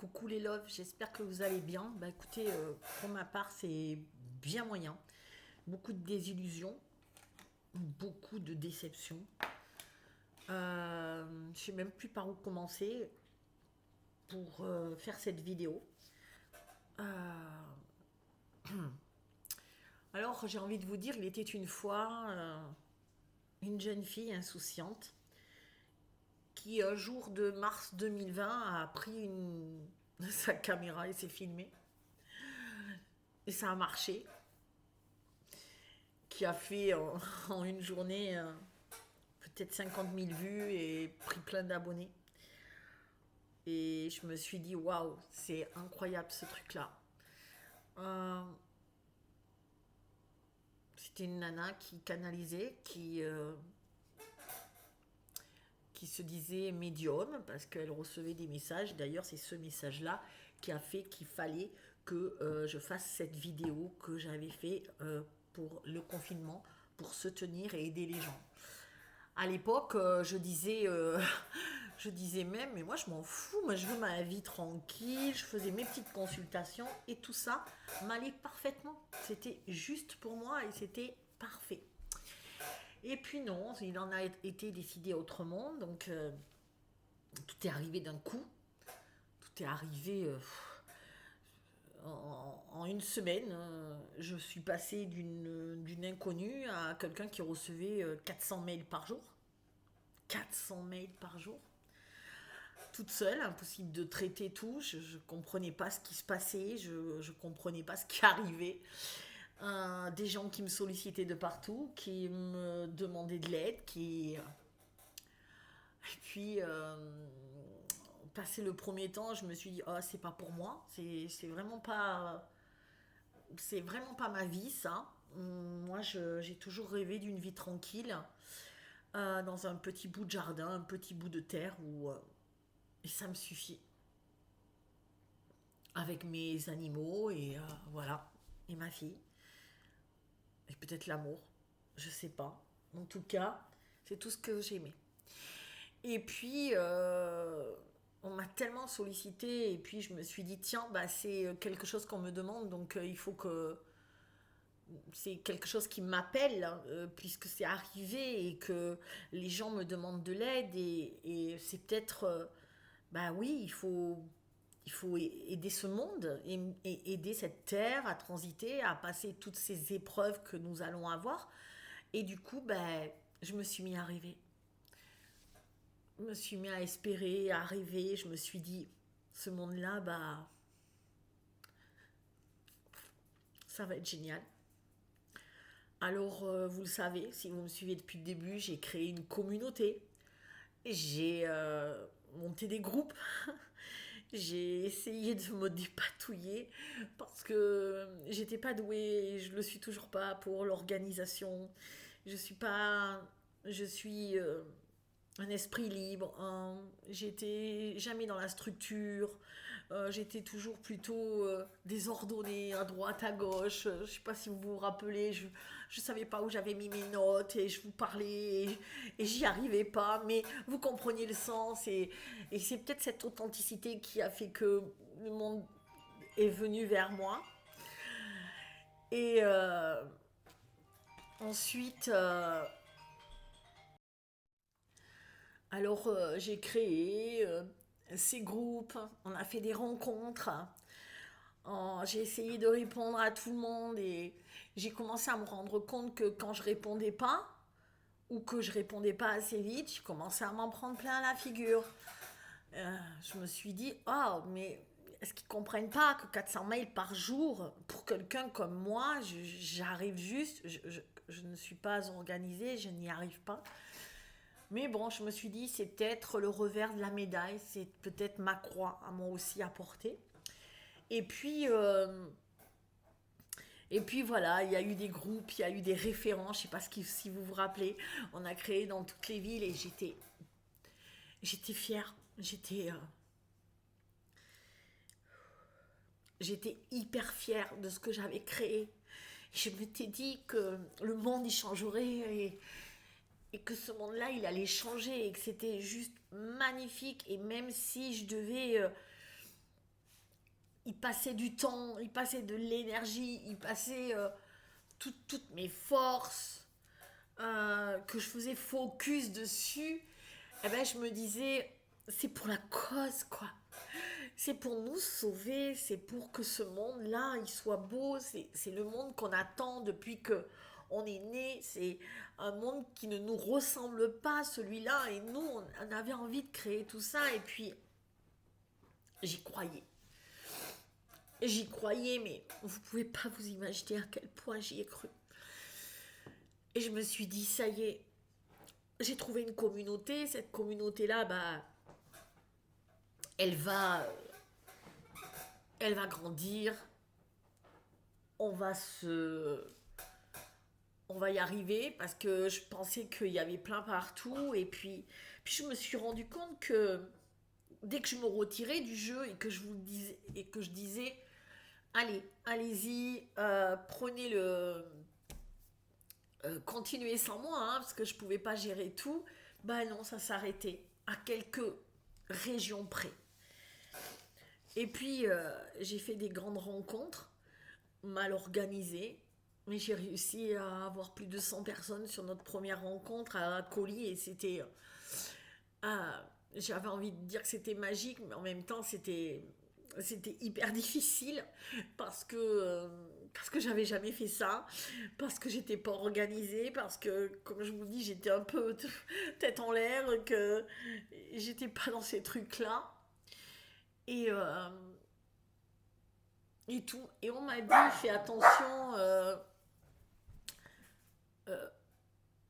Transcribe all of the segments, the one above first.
Coucou les loves, j'espère que vous allez bien. Bah écoutez, pour ma part, c'est bien moyen. Beaucoup de désillusions, beaucoup de déceptions. Je sais même plus par où commencer pour faire cette vidéo. Euh, alors, j'ai envie de vous dire, il était une fois une jeune fille insouciante qui, un jour de mars 2020, a pris sa caméra et s'est filmée. Et ça a marché. Qui a fait en une journée peut-être 50 000 vues et pris plein d'abonnés. Et je me suis dit, waouh, c'est incroyable ce truc-là. Euh, C'était une nana qui canalisait, qui se disait médium parce qu'elle recevait des messages. D'ailleurs, c'est ce message-là qui a fait qu'il fallait que je fasse cette vidéo que j'avais fait pour le confinement, pour se tenir et aider les gens. À l'époque, je disais même, mais moi je m'en fous, moi je veux ma vie tranquille, je faisais mes petites consultations et tout ça m'allait parfaitement. C'était juste pour moi et c'était parfait. Et puis non, il en a été décidé autrement, donc tout est arrivé d'un coup, tout est arrivé en une semaine. Je suis passée d'une inconnue à quelqu'un qui recevait 400 mails par jour. 400 mails par jour, toute seule, impossible de traiter tout. Je comprenais pas ce qui se passait, je comprenais pas ce qui arrivait. Des gens qui me sollicitaient de partout, qui me demandaient de l'aide, et puis passé le premier temps, je me suis dit oh c'est pas pour moi, c'est vraiment pas ma vie ça. Moi j'ai toujours rêvé d'une vie tranquille, dans un petit bout de jardin, un petit bout de terre où et ça me suffit. Avec mes animaux et voilà. Et ma fille. Et peut-être l'amour. Je sais pas. En tout cas, c'est tout ce que j'aimais. Et puis, on m'a tellement sollicité. Et puis, je me suis dit, tiens, bah, c'est quelque chose qu'on me demande. Donc, il faut que. C'est quelque chose qui m'appelle, hein, puisque c'est arrivé et que les gens me demandent de l'aide. Et c'est peut-être. Bah oui, il faut aider ce monde et aider cette terre à transiter, à passer toutes ces épreuves que nous allons avoir. Et du coup, ben, je me suis mis à rêver. Je me suis mis à espérer, à rêver. Je me suis dit, ce monde-là, bah, ça va être génial. Alors, vous le savez, si vous me suivez depuis le début, j'ai créé une communauté. J'ai monté des groupes. J'ai essayé de me dépatouiller parce que j'étais pas douée et je le suis toujours pas pour l'organisation. Je suis pas. Je suis un esprit libre. J'étais jamais dans la structure. J'étais toujours plutôt désordonnée à droite, à gauche. Je sais pas si vous vous rappelez, je savais pas où j'avais mis mes notes et je vous parlais et j'y arrivais pas. Mais vous compreniez le sens et c'est peut-être cette authenticité qui a fait que le monde est venu vers moi. Et ensuite, alors j'ai créé ces groupes, on a fait des rencontres. J'ai essayé de répondre à tout le monde et j'ai commencé à me rendre compte que quand je répondais pas ou que je répondais pas assez vite, je commençais à m'en prendre plein la figure. Je me suis dit, oh, mais est-ce qu'ils comprennent pas que 400 mails par jour, pour quelqu'un comme moi, j'arrive juste, je ne suis pas organisée, je n'y arrive pas. Mais bon, je me suis dit, c'est peut-être le revers de la médaille, c'est peut-être ma croix à moi aussi à porter. Et puis, euh, et puis voilà, il y a eu des groupes, il y a eu des référents, je ne sais pas si vous vous rappelez, on a créé dans toutes les villes et j'étais fière, j'étais hyper fière de ce que j'avais créé. Je m'étais dit que le monde y changerait et que ce monde-là, il allait changer et que c'était juste magnifique. Et même si je devais il passait du temps, il passait de l'énergie, il passait toutes mes forces, que je faisais focus dessus. Et ben je me disais, c'est pour la cause, quoi. C'est pour nous sauver, c'est pour que ce monde-là, il soit beau. C'est le monde qu'on attend depuis que on est né. C'est un monde qui ne nous ressemble pas, celui-là. Et nous, on avait envie de créer tout ça. Et puis, j'y croyais. J'y croyais, mais vous pouvez pas vous imaginer à quel point j'y ai cru. Et je me suis dit, ça y est, j'ai trouvé une communauté. Cette communauté-là, bah, elle va, elle va grandir. On va se, on va y arriver parce que je pensais qu'il y avait plein partout. Et puis je me suis rendu compte que dès que je me retirais du jeu et que je vous disais, et que je disais, allez, allez-y, prenez le, continuez sans moi, hein, parce que je pouvais pas gérer tout. Bah non, ça s'arrêtait à quelques régions près. Et puis j'ai fait des grandes rencontres mal organisées, mais j'ai réussi à avoir plus de 100 personnes sur notre première rencontre à Coli et c'était, j'avais envie de dire que c'était magique, mais en même temps c'était hyper difficile parce que j'avais jamais fait ça, parce que j'étais pas organisée, parce que comme je vous dis j'étais un peu tête en l'air, que j'étais pas dans ces trucs là et et tout et on m'a dit fais attention, euh,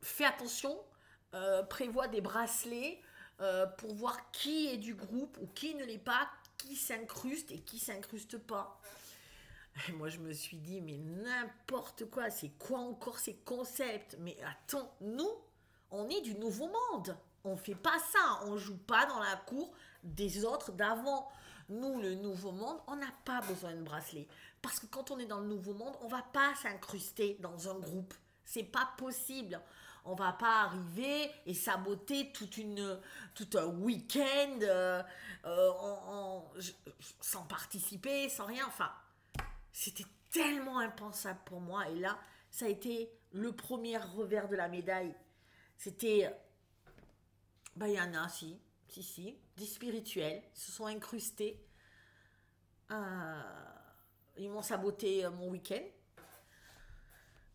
fais attention, prévois des bracelets pour voir qui est du groupe ou qui ne l'est pas, qui s'incruste et qui s'incruste pas. Et moi, je me suis dit, mais n'importe quoi, c'est quoi encore ces concepts? Mais attends, nous, on est du nouveau monde. On fait pas ça, on joue pas dans la cour des autres d'avant. Nous, le nouveau monde, on n'a pas besoin de bracelet. Parce que quand on est dans le nouveau monde, on va pas s'incruster dans un groupe. C'est pas possible. On va pas arriver et saboter tout un week-end sans participer, sans rien. Enfin, c'était tellement impensable pour moi. Et là, ça a été le premier revers de la médaille. C'était, bah il y en a, si, des spirituels, ils se sont incrustés. Euh, ils m'ont saboté mon week-end.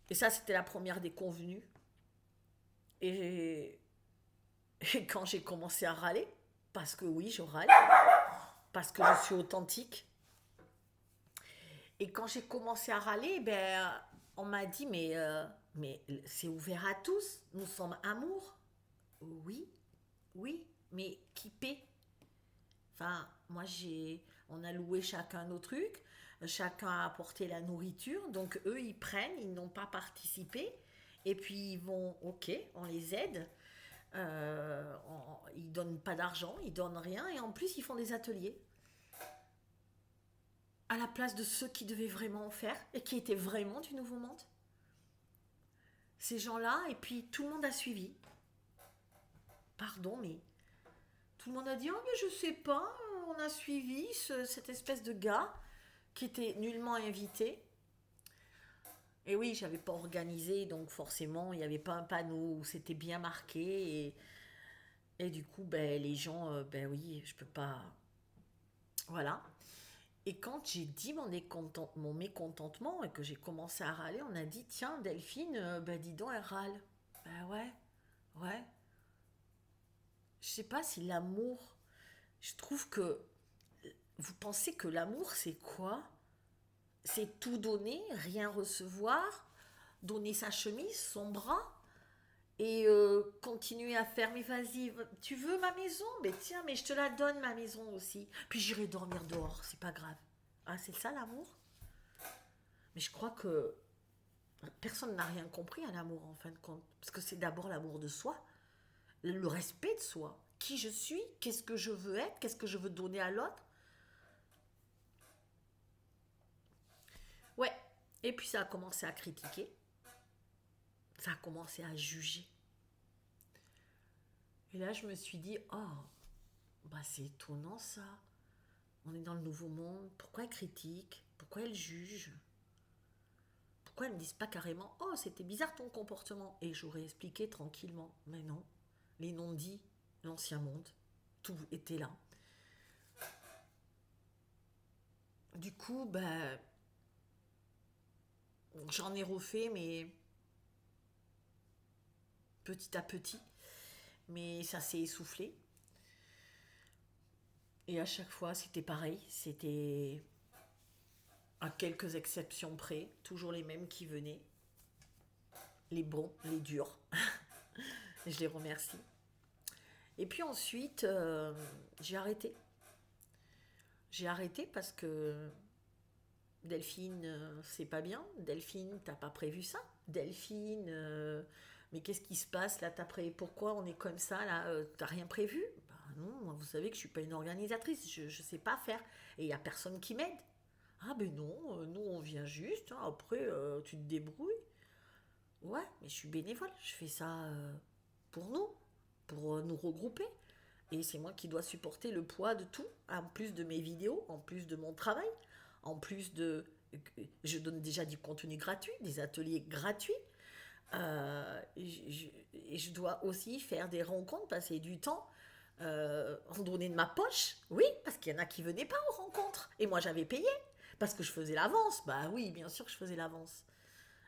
Et ça, c'était la première des convenues. Et, et quand j'ai commencé à râler, parce que oui, je râle, parce que je suis authentique. Et quand j'ai commencé à râler, ben, on m'a dit, mais c'est ouvert à tous, nous sommes amour. Oui, oui, mais qui paie? Enfin, on a loué chacun nos trucs, chacun a apporté la nourriture, donc eux, ils prennent, ils n'ont pas participé, et puis ils vont, ok, on les aide, ils donnent pas d'argent, ils donnent rien, et en plus, ils font des ateliers à la place de ceux qui devaient vraiment en faire et qui étaient vraiment du Nouveau Monde. Ces gens-là, et puis tout le monde a suivi. Pardon, mais tout le monde a dit, oh mais je sais pas, on a suivi cette espèce de gars qui était nullement invité. Et oui, j'avais pas organisé, donc forcément, il n'y avait pas un panneau où c'était bien marqué. Et du coup, ben, les gens, ben oui, je peux pas. Voilà. Et quand j'ai dit mon mécontentement et que j'ai commencé à râler, on a dit, tiens, Delphine, ben dis donc, elle râle. Ben ouais, ouais. Je sais pas si l'amour. Je trouve que. Vous pensez que l'amour, c'est quoi? C'est tout donner, rien recevoir, donner sa chemise, son bras, et continuer à faire, mais vas-y, tu veux ma maison? Mais tiens, mais je te la donne, ma maison aussi. Puis j'irai dormir dehors, c'est pas grave. Ah, c'est ça l'amour? Mais je crois que personne n'a rien compris à l'amour en fin de compte. Parce que c'est d'abord l'amour de soi, le respect de soi. Qui je suis, qu'est-ce que je veux être, qu'est-ce que je veux donner à l'autre. Ouais. Et puis ça a commencé à critiquer, ça a commencé à juger. Et là, je me suis dit, oh, bah c'est étonnant ça. On est dans le nouveau monde. Pourquoi elles critiquent? Pourquoi elles jugent? Pourquoi elles ne disent pas carrément oh, c'était bizarre ton comportement? Et j'aurais expliqué tranquillement. Mais non. Les non-dits, l'ancien monde, tout était là. Du coup, j'en ai refait, mais petit à petit. Mais ça s'est essoufflé. Et à chaque fois, c'était pareil. C'était à quelques exceptions près. Toujours les mêmes qui venaient. Les bons, les durs. Et je les remercie. Et puis ensuite, j'ai arrêté. J'ai arrêté parce que Delphine, c'est pas bien. Delphine, t'as pas prévu ça. Delphine, mais qu'est-ce qui se passe là? Pourquoi on est comme ça là? T'as rien prévu? Bah non, vous savez que je suis pas une organisatrice. Je sais pas faire. Et il y a personne qui m'aide. Ah ben non, nous on vient juste. Hein, après, tu te débrouilles. Ouais, mais je suis bénévole. Je fais ça pour nous, pour nous regrouper. Et c'est moi qui dois supporter le poids de tout, en plus de mes vidéos, en plus de mon travail, en plus de... Je donne déjà du contenu gratuit, des ateliers gratuits. Et je dois aussi faire des rencontres, passer du temps, en donner de ma poche. Oui, parce qu'il y en a qui venaient pas aux rencontres. Et moi j'avais payé, parce que je faisais l'avance. Bah oui, bien sûr que je faisais l'avance.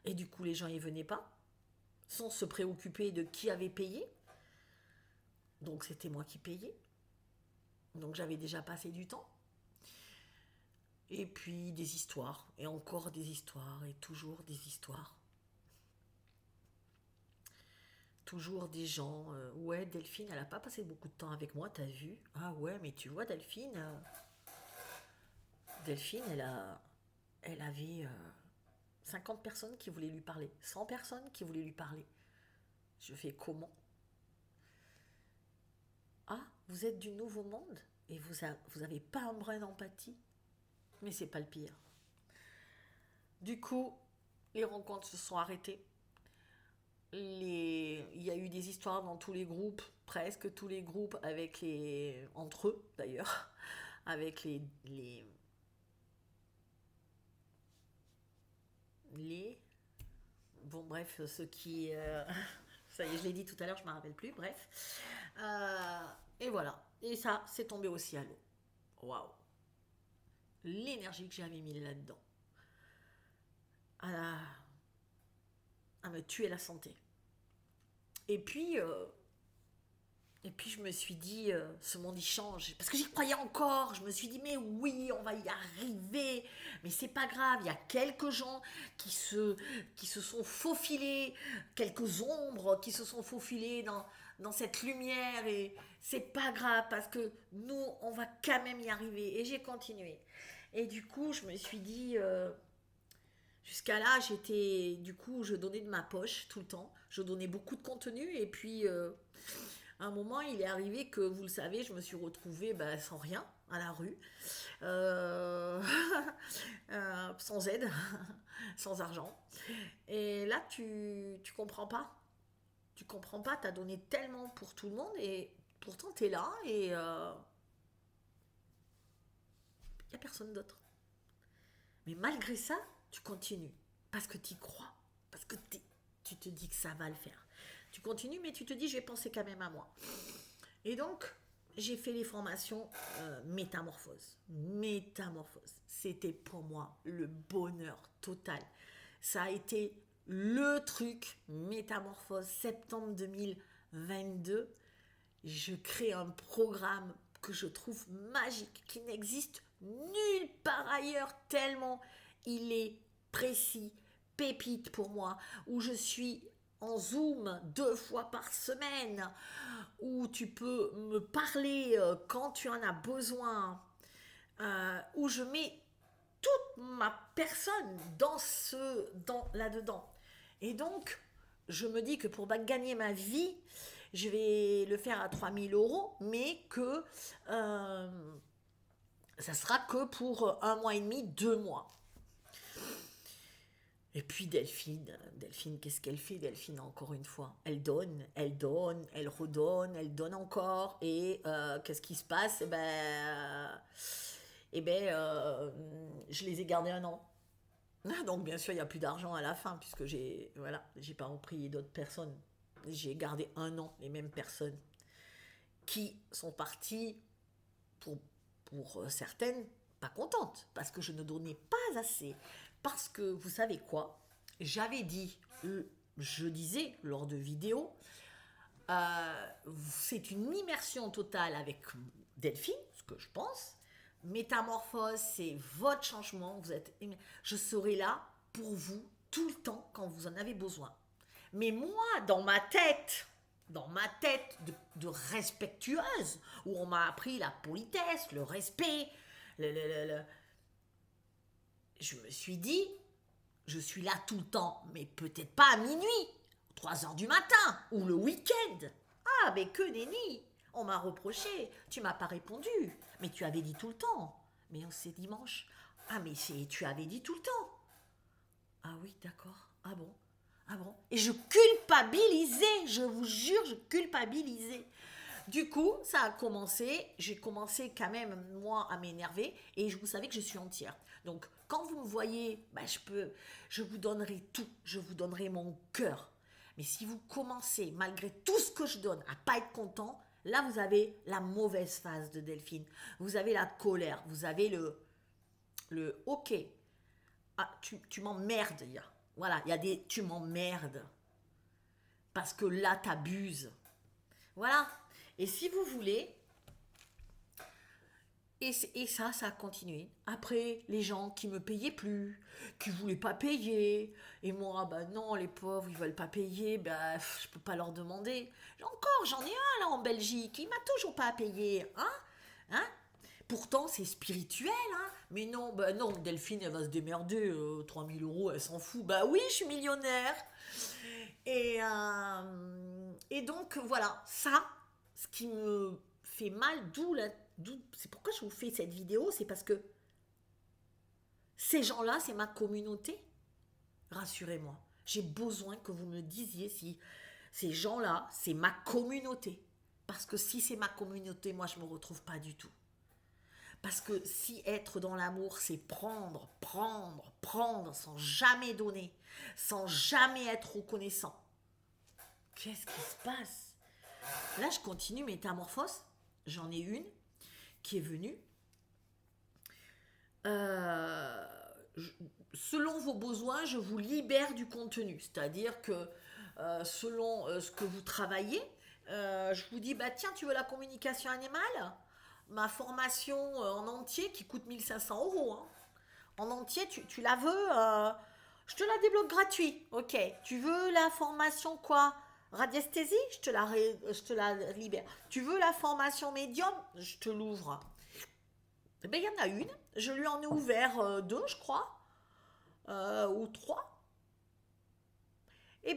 Et du coup les gens y venaient pas, sans se préoccuper de qui avait payé. Donc c'était moi qui payais. Donc j'avais déjà passé du temps. Et puis des histoires, et encore des histoires, et toujours des histoires. Toujours des gens. Ouais, Delphine, elle a pas passé beaucoup de temps avec moi, t'as vu? Ah ouais, mais tu vois, Delphine, Delphine, elle avait 50 personnes qui voulaient lui parler, 100 personnes qui voulaient lui parler. Je fais comment? Ah, vous êtes du nouveau monde et vous avez pas un brin d'empathie? Mais c'est pas le pire. Du coup, les rencontres se sont arrêtées. Il y a eu des histoires dans tous les groupes, presque tous les groupes, entre eux d'ailleurs, avec les, bon bref, ceux qui, ça y est, je l'ai dit tout à l'heure, je ne me rappelle plus, bref. Et voilà, et ça, c'est tombé aussi à l'eau. Waouh, l'énergie que j'avais mis là-dedans, à, à me tuer la santé. Et puis, je me suis dit, ce monde il change. Parce que j'y croyais encore. Je me suis dit, mais oui, on va y arriver. Mais c'est pas grave. Il y a quelques gens qui se sont faufilés, quelques ombres qui se sont faufilées dans cette lumière. Et c'est pas grave parce que nous, on va quand même y arriver. Et j'ai continué. Et du coup, je me suis dit, jusqu'à là, du coup, je donnais de ma poche tout le temps. Je donnais beaucoup de contenu. Et puis, à un moment, il est arrivé que, vous le savez, je me suis retrouvée sans rien à la rue, euh, sans aide, sans argent. Et là, tu comprends pas. Tu comprends pas, t'as donné tellement pour tout le monde et pourtant t'es là et y a personne d'autre. Mais malgré ça, tu continues parce que tu y crois, parce que tu te dis que ça va le faire. Tu continues, mais tu te dis, je vais penser quand même à moi. Et donc, j'ai fait les formations métamorphose. Métamorphose. C'était pour moi le bonheur total. Ça a été le truc métamorphose septembre 2022. Je crée un programme que je trouve magique, qui n'existe nulle part ailleurs, tellement il est précis, pépite pour moi, où je suis en Zoom 2 fois par semaine, où tu peux me parler quand tu en as besoin, où je mets toute ma personne là-dedans. Et donc, je me dis que pour gagner ma vie, je vais le faire à 3 000 euros, mais que ça sera que pour 1 mois et demi, 2 mois. Et puis Delphine, qu'est-ce qu'elle fait Delphine, encore une fois? Elle donne, elle redonne, elle donne encore. Et qu'est-ce qui se passe? eh ben, je les ai gardés un an. Donc bien sûr, il n'y a plus d'argent à la fin, puisque j'ai pas repris d'autres personnes. J'ai gardé un an les mêmes personnes qui sont parties pour, pour certaines pas contentes, parce que je ne donnais pas assez. Parce que vous savez quoi? J'avais dit, je disais lors de vidéos, c'est une immersion totale avec Delphine, ce que je pense. Métamorphose, c'est votre changement. Je serai là pour vous tout le temps quand vous en avez besoin. Mais moi, dans ma tête de respectueuse, où on m'a appris la politesse, le respect, je me suis dit, je suis là tout le temps, mais peut-être pas à minuit, 3 heures du matin, ou le week-end. Ah, mais que nenni. On m'a reproché, tu m'as pas répondu, mais tu avais dit tout le temps. Mais c'est dimanche. Ah, mais tu avais dit tout le temps. Ah oui, d'accord. Ah bon. Ah bon. Et je culpabilisais, je vous jure, je culpabilisais. Du coup, ça a commencé, j'ai commencé quand même, moi, à m'énerver, et vous savez que je suis entière. Donc, quand vous me voyez, bah, je vous donnerai tout, je vous donnerai mon cœur. Mais si vous commencez, malgré tout ce que je donne, à pas être content, là, vous avez la mauvaise phase de Delphine. Vous avez la colère, vous avez le ok. Ah, tu m'emmerdes, voilà, il y a des tu m'emmerdes. Parce que là, t'abuses. Voilà. Et si vous voulez, et ça a continué. Après, les gens qui me payaient plus, qui voulaient pas payer. Et moi, bah non, les pauvres, ils veulent pas payer, bah je peux pas leur demander. Encore, j'en ai un là en Belgique, il m'a toujours pas payé, hein? Hein? Pourtant, c'est spirituel, hein? Mais non, bah non, Delphine, elle va se démerder, 3000 euros, elle s'en fout. Bah oui, je suis millionnaire. Et donc, voilà, ça, ce qui me fait mal, c'est pourquoi je vous fais cette vidéo, c'est parce que ces gens-là, c'est ma communauté. Rassurez-moi, j'ai besoin que vous me disiez si ces gens-là, c'est ma communauté. Parce que si c'est ma communauté, moi, je ne me retrouve pas du tout. Parce que si être dans l'amour, c'est prendre, prendre, prendre, sans jamais donner, sans jamais être reconnaissant. Qu'est-ce qui se passe? Là, je continue métamorphose. J'en ai une qui est venue. Euh, Selon vos besoins, je vous libère du contenu. C'est-à-dire que selon ce que vous travaillez, je vous dis, bah tiens, tu veux la communication animale? Ma formation en entier qui coûte 1500 euros. Hein. En entier, tu la veux je te la débloque gratuit. Ok. Tu veux la formation quoi? Radiesthésie? Je te la libère. Tu veux la formation médium? Je te l'ouvre. Eh bien, il y en a une. Je lui en ai ouvert 2, je crois. Ou 3. Et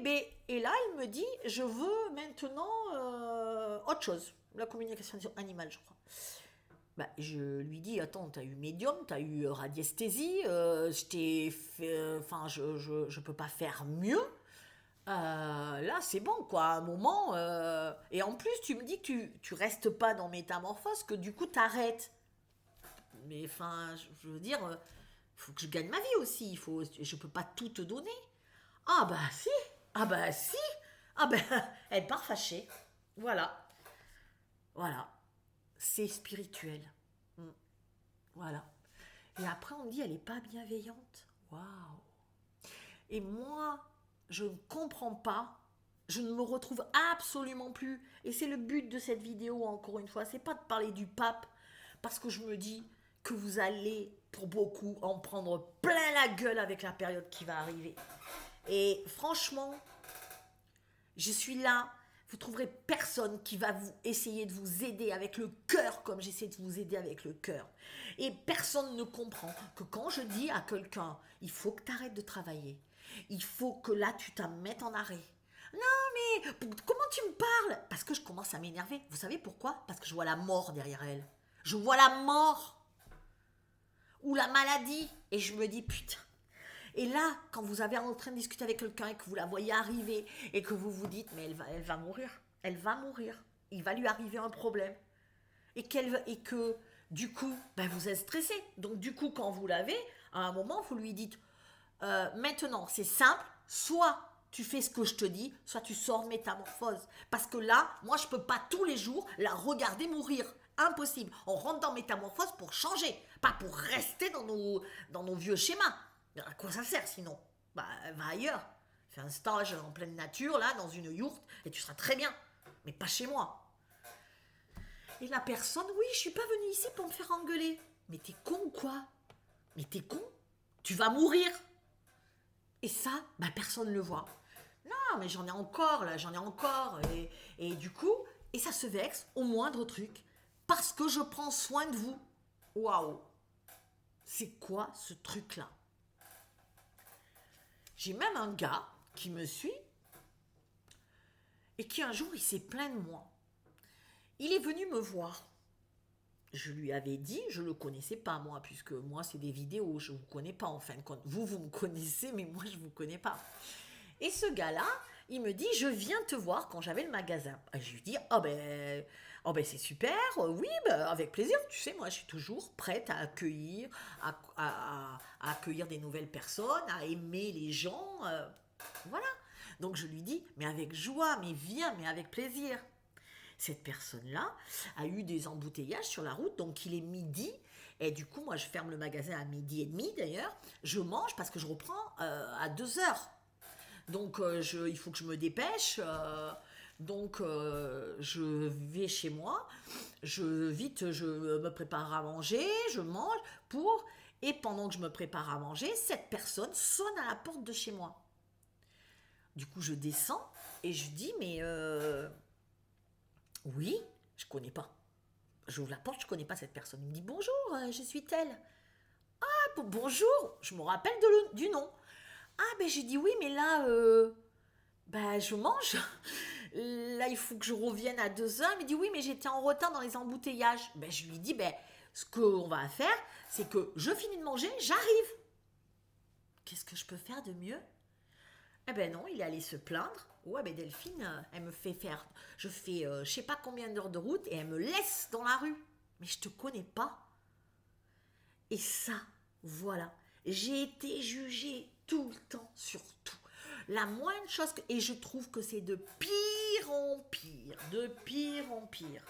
là, il me dit, je veux maintenant autre chose. La communication animale, je crois. Bah, je lui dis, attends, t'as eu médium, t'as eu radiesthésie, je t'ai fait, enfin, je peux pas faire mieux. Là, c'est bon, quoi, à un moment. Et en plus, tu me dis que tu restes pas dans métamorphose, que du coup, t'arrêtes. Mais enfin, je veux dire, faut que je gagne ma vie aussi. Je peux pas tout te donner. Ah bah si, ah bah si, ah bah elle part fâchée. Voilà, voilà, c'est spirituel. Mm. Voilà. Et après on me dit elle est pas bienveillante. Waouh. Et moi, je ne comprends pas. Je ne me retrouve absolument plus. Et c'est le but de cette vidéo, encore une fois. C'est pas de parler du pape. Parce que je me dis que vous allez, pour beaucoup, en prendre plein la gueule avec la période qui va arriver. Et franchement, je suis là. Vous trouverez personne qui va vous essayer de vous aider avec le cœur comme j'essaie de vous aider avec le cœur. Et personne ne comprend que quand je dis à quelqu'un, il faut que tu arrêtes de travailler. Il faut que là, tu te mettes en arrêt. Non, mais comment tu me parles? Parce que je commence à m'énerver. Vous savez pourquoi? Parce que je vois la mort derrière elle. Je vois la mort. Ou la maladie. Et je me dis, putain. Et là, quand vous avez en train de discuter avec quelqu'un et que vous la voyez arriver et que vous vous dites, mais elle va mourir. Elle va mourir. Il va lui arriver un problème. Et que Du coup, ben vous êtes stressé. Donc du coup, quand vous l'avez, à un moment, vous lui dites, maintenant, c'est simple, soit tu fais ce que je te dis, soit tu sors métamorphose. Parce que là, moi, je peux pas tous les jours la regarder mourir. Impossible. On rentre dans métamorphose pour changer, pas pour rester dans nos vieux schémas. À quoi ça sert sinon? Bah, va ailleurs. Fais un stage en pleine nature, là, dans une yourte, et tu seras très bien. Mais pas chez moi. Et la personne, oui, je suis pas venue ici pour me faire engueuler. Mais t'es con ou quoi? Mais t'es con? Tu vas mourir. Et ça, bah, personne ne le voit. Non, mais j'en ai encore, là, j'en ai encore. Et du coup, et ça se vexe au moindre truc. Parce que je prends soin de vous. Waouh! C'est quoi ce truc-là? J'ai même un gars qui me suit et qui un jour, il s'est plaint de moi. Il est venu me voir. Je lui avais dit, je ne le connaissais pas moi, puisque moi c'est des vidéos, je ne vous connais pas en fin de compte. Vous me connaissez, mais moi je ne vous connais pas. Et ce gars-là, il me dit, je viens te voir quand j'avais le magasin. Et je lui dis, oh ben c'est super, oui, ben, avec plaisir. Tu sais, moi je suis toujours prête à accueillir, à accueillir des nouvelles personnes, à aimer les gens. Voilà. Donc je lui dis, mais avec joie, mais viens, mais avec plaisir. Cette personne-là a eu des embouteillages sur la route, donc il est midi, et du coup, moi, je ferme le magasin à 12h30 d'ailleurs, je mange parce que je reprends à 2h. Donc, il faut que je me dépêche, donc je vais chez moi, je me prépare à manger, je mange, et pendant que je me prépare à manger, cette personne sonne à la porte de chez moi. Du coup, je descends, et je dis, mais... oui, je connais pas. J'ouvre la porte, je connais pas cette personne. Il me dit bonjour, je suis telle. Ah, bonjour, je me rappelle du nom. Ah, ben j'ai dit oui, mais là, ben je mange. Là, il faut que je revienne à 2h. Il me dit oui, mais j'étais en retard dans les embouteillages. Ben je lui dis, ben ce qu'on va faire, c'est que je finis de manger, j'arrive. Qu'est-ce que je peux faire de mieux? Eh ben non, il est allé se plaindre. Ouais, ben Delphine, elle me fait faire, je fais je sais pas combien d'heures de route et elle me laisse dans la rue. Mais je te connais pas. Et ça, voilà. J'ai été jugée tout le temps sur tout. La moindre chose et je trouve que c'est de pire en pire, de pire en pire.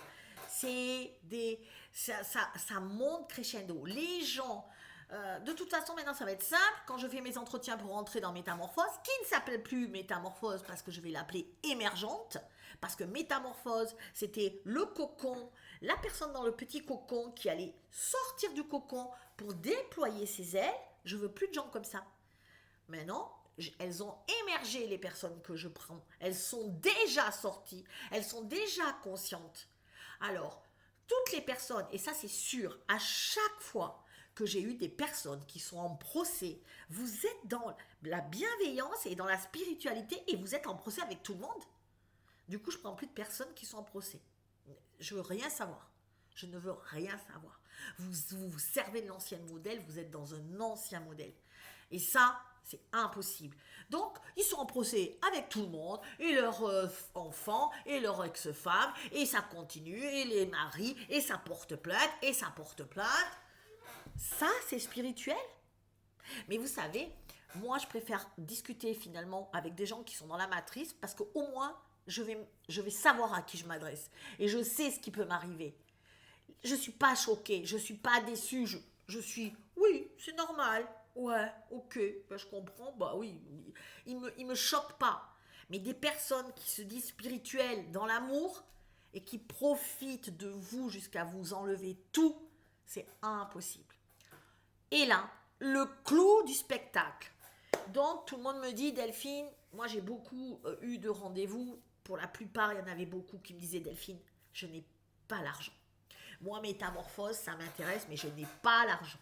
Ça monte crescendo. Les gens, de toute façon, maintenant, ça va être simple. Quand je fais mes entretiens pour rentrer dans Métamorphose, qui ne s'appelle plus Métamorphose parce que je vais l'appeler émergente, parce que Métamorphose, c'était le cocon, la personne dans le petit cocon qui allait sortir du cocon pour déployer ses ailes. Je veux plus de gens comme ça. Maintenant, elles ont émergé, les personnes que je prends. Elles sont déjà sorties. Elles sont déjà conscientes. Alors, toutes les personnes, et ça c'est sûr, à chaque fois que j'ai eu des personnes qui sont en procès, vous êtes dans la bienveillance et dans la spiritualité et vous êtes en procès avec tout le monde. Du coup, je prends plus de personnes qui sont en procès. Je veux rien savoir. Je ne veux rien savoir. Vous servez de l'ancien modèle, vous êtes dans un ancien modèle. Et ça, c'est impossible. Donc, ils sont en procès avec tout le monde, et leurs enfants, et leurs ex-femmes, et ça continue, et les maris, et ça porte plainte, et ça porte plainte. Ça, c'est spirituel. Mais vous savez, moi, je préfère discuter finalement avec des gens qui sont dans la matrice, parce qu'au moins, je vais savoir à qui je m'adresse. Et je sais ce qui peut m'arriver. Je ne suis pas choquée, je ne suis pas déçue, je suis, oui, c'est normal. Ouais, ok, ben je comprends, bah oui, il me choque pas. Mais des personnes qui se disent spirituelles dans l'amour et qui profitent de vous jusqu'à vous enlever tout, c'est impossible. Et là, le clou du spectacle. Donc tout le monde me dit, Delphine, moi j'ai beaucoup eu de rendez-vous, pour la plupart il y en avait beaucoup qui me disaient, Delphine, je n'ai pas l'argent. Moi, métamorphose, ça m'intéresse, mais je n'ai pas l'argent.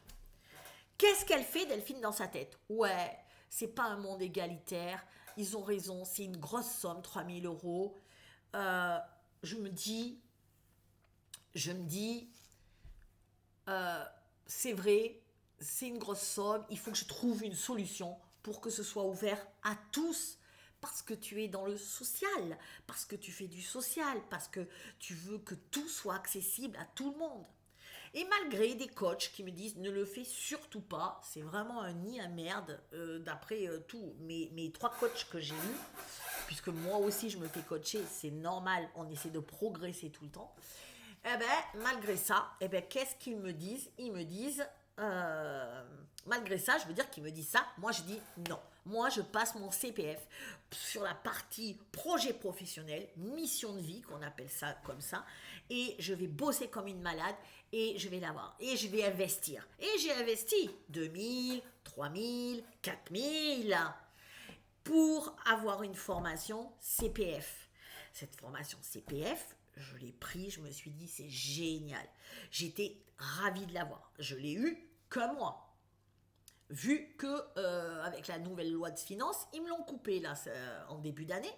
Qu'est-ce qu'elle fait, Delphine, dans sa tête? Ouais, c'est pas un monde égalitaire. Ils ont raison, c'est une grosse somme, 3 000 euros. Je me dis, c'est vrai, c'est une grosse somme. Il faut que je trouve une solution pour que ce soit ouvert à tous. Parce que tu es dans le social, parce que tu fais du social, parce que tu veux que tout soit accessible à tout le monde. Et malgré des coachs qui me disent ne le fais surtout pas, c'est vraiment un nid à merde, d'après tous mes 3 coachs que j'ai eus, puisque moi aussi je me fais coacher, c'est normal, on essaie de progresser tout le temps. Eh ben, malgré ça, eh ben, qu'est-ce qu'ils me disent? Ils me disent, euh, malgré ça, je veux dire qu'ils me disent ça, moi je dis non. Moi, je passe mon CPF sur la partie projet professionnel, mission de vie, qu'on appelle ça comme ça, et je vais bosser comme une malade, et je vais l'avoir, et je vais investir. Et j'ai investi 2000, 3000, 4000 pour avoir une formation CPF. Cette formation CPF, je l'ai pris, je me suis dit c'est génial. J'étais ravie de l'avoir. Je l'ai eu que moi. Vu que avec la nouvelle loi de finances, ils me l'ont coupé là en début d'année.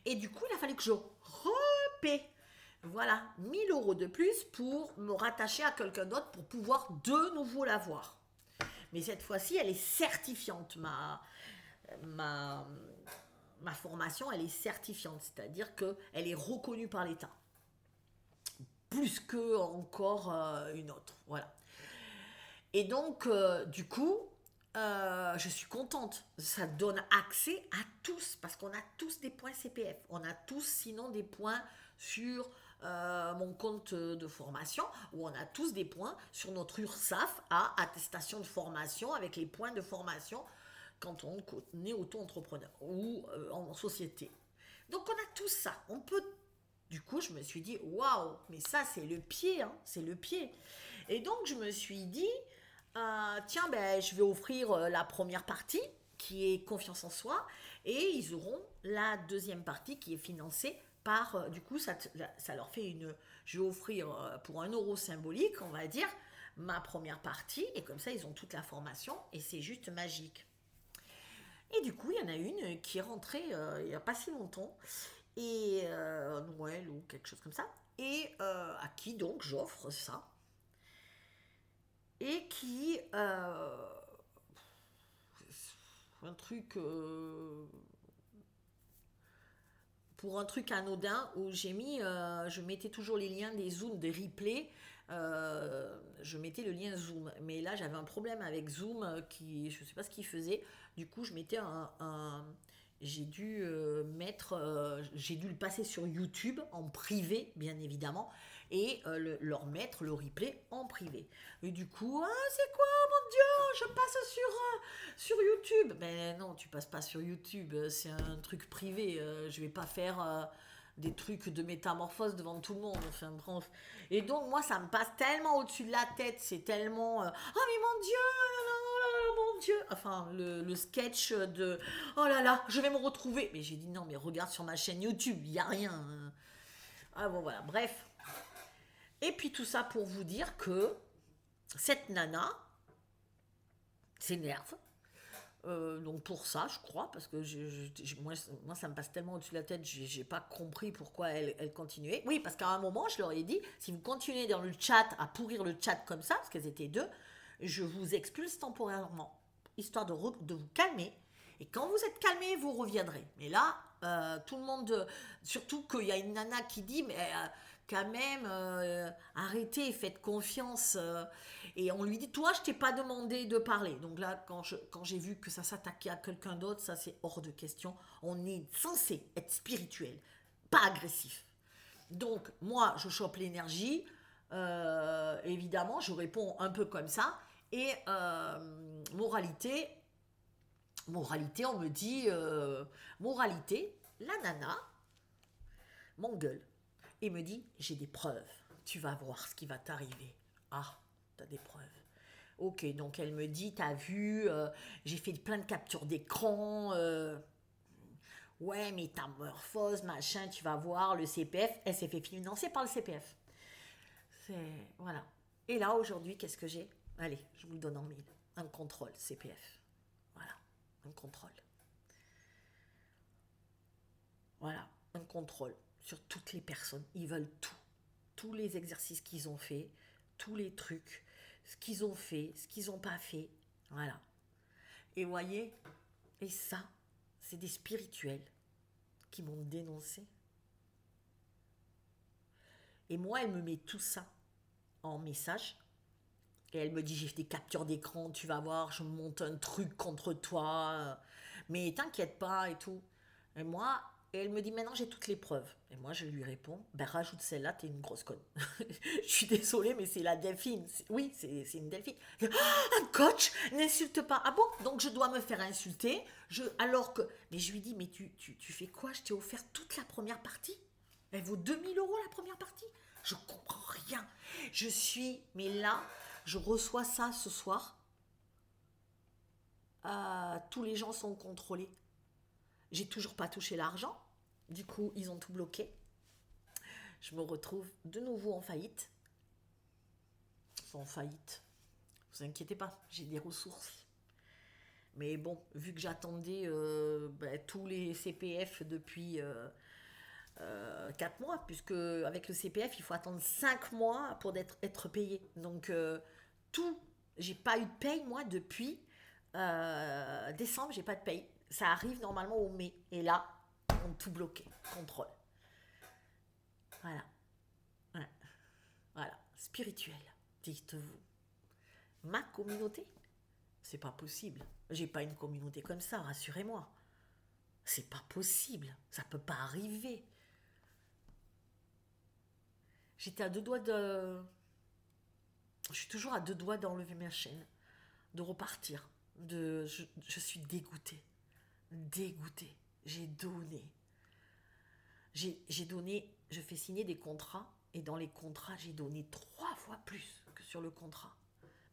Et du coup, il a fallu que je repaie. Voilà, 1000 € de plus pour me rattacher à quelqu'un d'autre pour pouvoir de nouveau l'avoir. Mais cette fois-ci, elle est certifiante. Ma, ma formation, elle est certifiante, c'est-à-dire qu'elle est reconnue par l'État. Plus que encore une autre. Voilà. Et donc, du coup, je suis contente. Ça donne accès à tous, parce qu'on a tous des points CPF. On a tous, sinon, des points sur mon compte de formation, ou on a tous des points sur notre URSSAF à attestation de formation, avec les points de formation quand on est auto-entrepreneur ou en société. Donc, on a tout ça. On peut. Du coup, je me suis dit, waouh, mais ça, c'est le pied, hein, c'est le pied. Et donc, je me suis dit, tiens, ben, je vais offrir la première partie, qui est confiance en soi, et ils auront la deuxième partie qui est financée par, du coup, ça leur fait une, je vais offrir pour 1 € symbolique, on va dire, ma première partie, et comme ça, ils ont toute la formation, et c'est juste magique. Et du coup, il y en a une qui est rentrée il n'y a pas si longtemps, et Noël ou quelque chose comme ça, et à qui donc j'offre ça, et qui un truc pour un truc anodin où j'ai mis, je mettais toujours les liens des Zoom, des replays, je mettais le lien Zoom. Mais là, j'avais un problème avec Zoom qui, je sais pas ce qu'il faisait. Du coup, je mettais j'ai dû j'ai dû le passer sur YouTube en privé, bien évidemment, et leur mettre le replay en privé. Et du coup, c'est quoi, mon Dieu, je passe sur YouTube. Mais non, tu passes pas sur YouTube, c'est un truc privé. Je vais pas faire des trucs de métamorphose devant tout le monde. Enfin bref. Et donc moi, ça me passe tellement au-dessus de la tête. C'est tellement oh mais mon Dieu, mon Dieu. Enfin le sketch de oh là là, je vais me retrouver. Mais j'ai dit non, mais regarde sur ma chaîne YouTube, il y a rien. Ah bon voilà, bref. Et puis tout ça pour vous dire que cette nana s'énerve. Donc pour ça, je crois, parce que moi, ça me passe tellement au-dessus de la tête, j'ai pas compris pourquoi elle continuait. Oui, parce qu'à un moment, je leur ai dit, si vous continuez dans le chat à pourrir le chat comme ça, parce qu'elles étaient 2, je vous expulse temporairement, histoire de vous calmer. Et quand vous êtes calmé, vous reviendrez. Mais là, tout le monde, surtout qu'il y a une nana qui dit, mais quand même, arrêtez, faites confiance. Et on lui dit, toi, je t'ai pas demandé de parler. Donc là, quand j'ai vu que ça s'attaquait à quelqu'un d'autre, ça c'est hors de question. On est censé être spirituel, pas agressif. Donc moi, je chope l'énergie. Évidemment, je réponds un peu comme ça. Et moralité, on me dit, moralité, la nana m'engueule et me dit, j'ai des preuves. Tu vas voir ce qui va t'arriver. Ah, t'as des preuves. Ok, donc elle me dit, t'as vu, j'ai fait plein de captures d'écran. Ouais, métamorphose, machin, tu vas voir, le CPF, elle s'est fait financer par le CPF. Voilà. Et là, aujourd'hui, qu'est-ce que j'ai? Allez, je vous le donne en mille. Un contrôle CPF. Voilà, un contrôle. Voilà, un contrôle sur toutes les personnes. Ils veulent tout. Tous les exercices qu'ils ont fait, tous les trucs, ce qu'ils ont fait, ce qu'ils n'ont pas fait. Voilà. Et voyez, et ça, c'est des spirituels qui m'ont dénoncé. Et moi, elle me met tout ça en message Et elle me dit, j'ai fait des captures d'écran, tu vas voir, je monte un truc contre toi. Mais t'inquiète pas et tout. Et moi, et elle me dit, maintenant j'ai toutes les preuves. Et moi, je lui réponds, ben rajoute celle-là, t'es une grosse conne. Je suis désolée, mais c'est la Delphine. Oui, c'est une Delphine. Un coach n'insulte pas. Ah bon? Donc je dois me faire insulter. Alors que. Mais je lui dis, mais tu fais quoi? Je t'ai offert toute la première partie. Elle vaut 2 000 € la première partie. Je comprends rien. Je suis. Mais là, je reçois ça ce soir. Tous les gens sont contrôlés. J'ai toujours pas touché l'argent. Du coup, ils ont tout bloqué. Je me retrouve de nouveau en faillite. En faillite. Vous inquiétez pas, j'ai des ressources. Mais bon, vu que j'attendais tous les CPF depuis 4 mois, puisque avec le CPF, il faut attendre 5 mois pour être payé. Donc, tout, j'ai pas eu de paye, moi, depuis décembre, j'ai pas de paye. Ça arrive normalement au mai. Et là, on tout bloqué. Contrôle. Voilà. Ouais. Voilà. Spirituel, dites-vous. Ma communauté? C'est pas possible. J'ai pas une communauté comme ça, rassurez-moi. C'est pas possible. Ça peut pas arriver. J'étais à 2 doigts de. Je suis toujours à 2 doigts d'enlever ma chaîne, de repartir. Je suis dégoûtée. Dégoûtée. J'ai donné. J'ai donné. Je fais signer des contrats. Et dans les contrats, j'ai donné 3 fois plus que sur le contrat.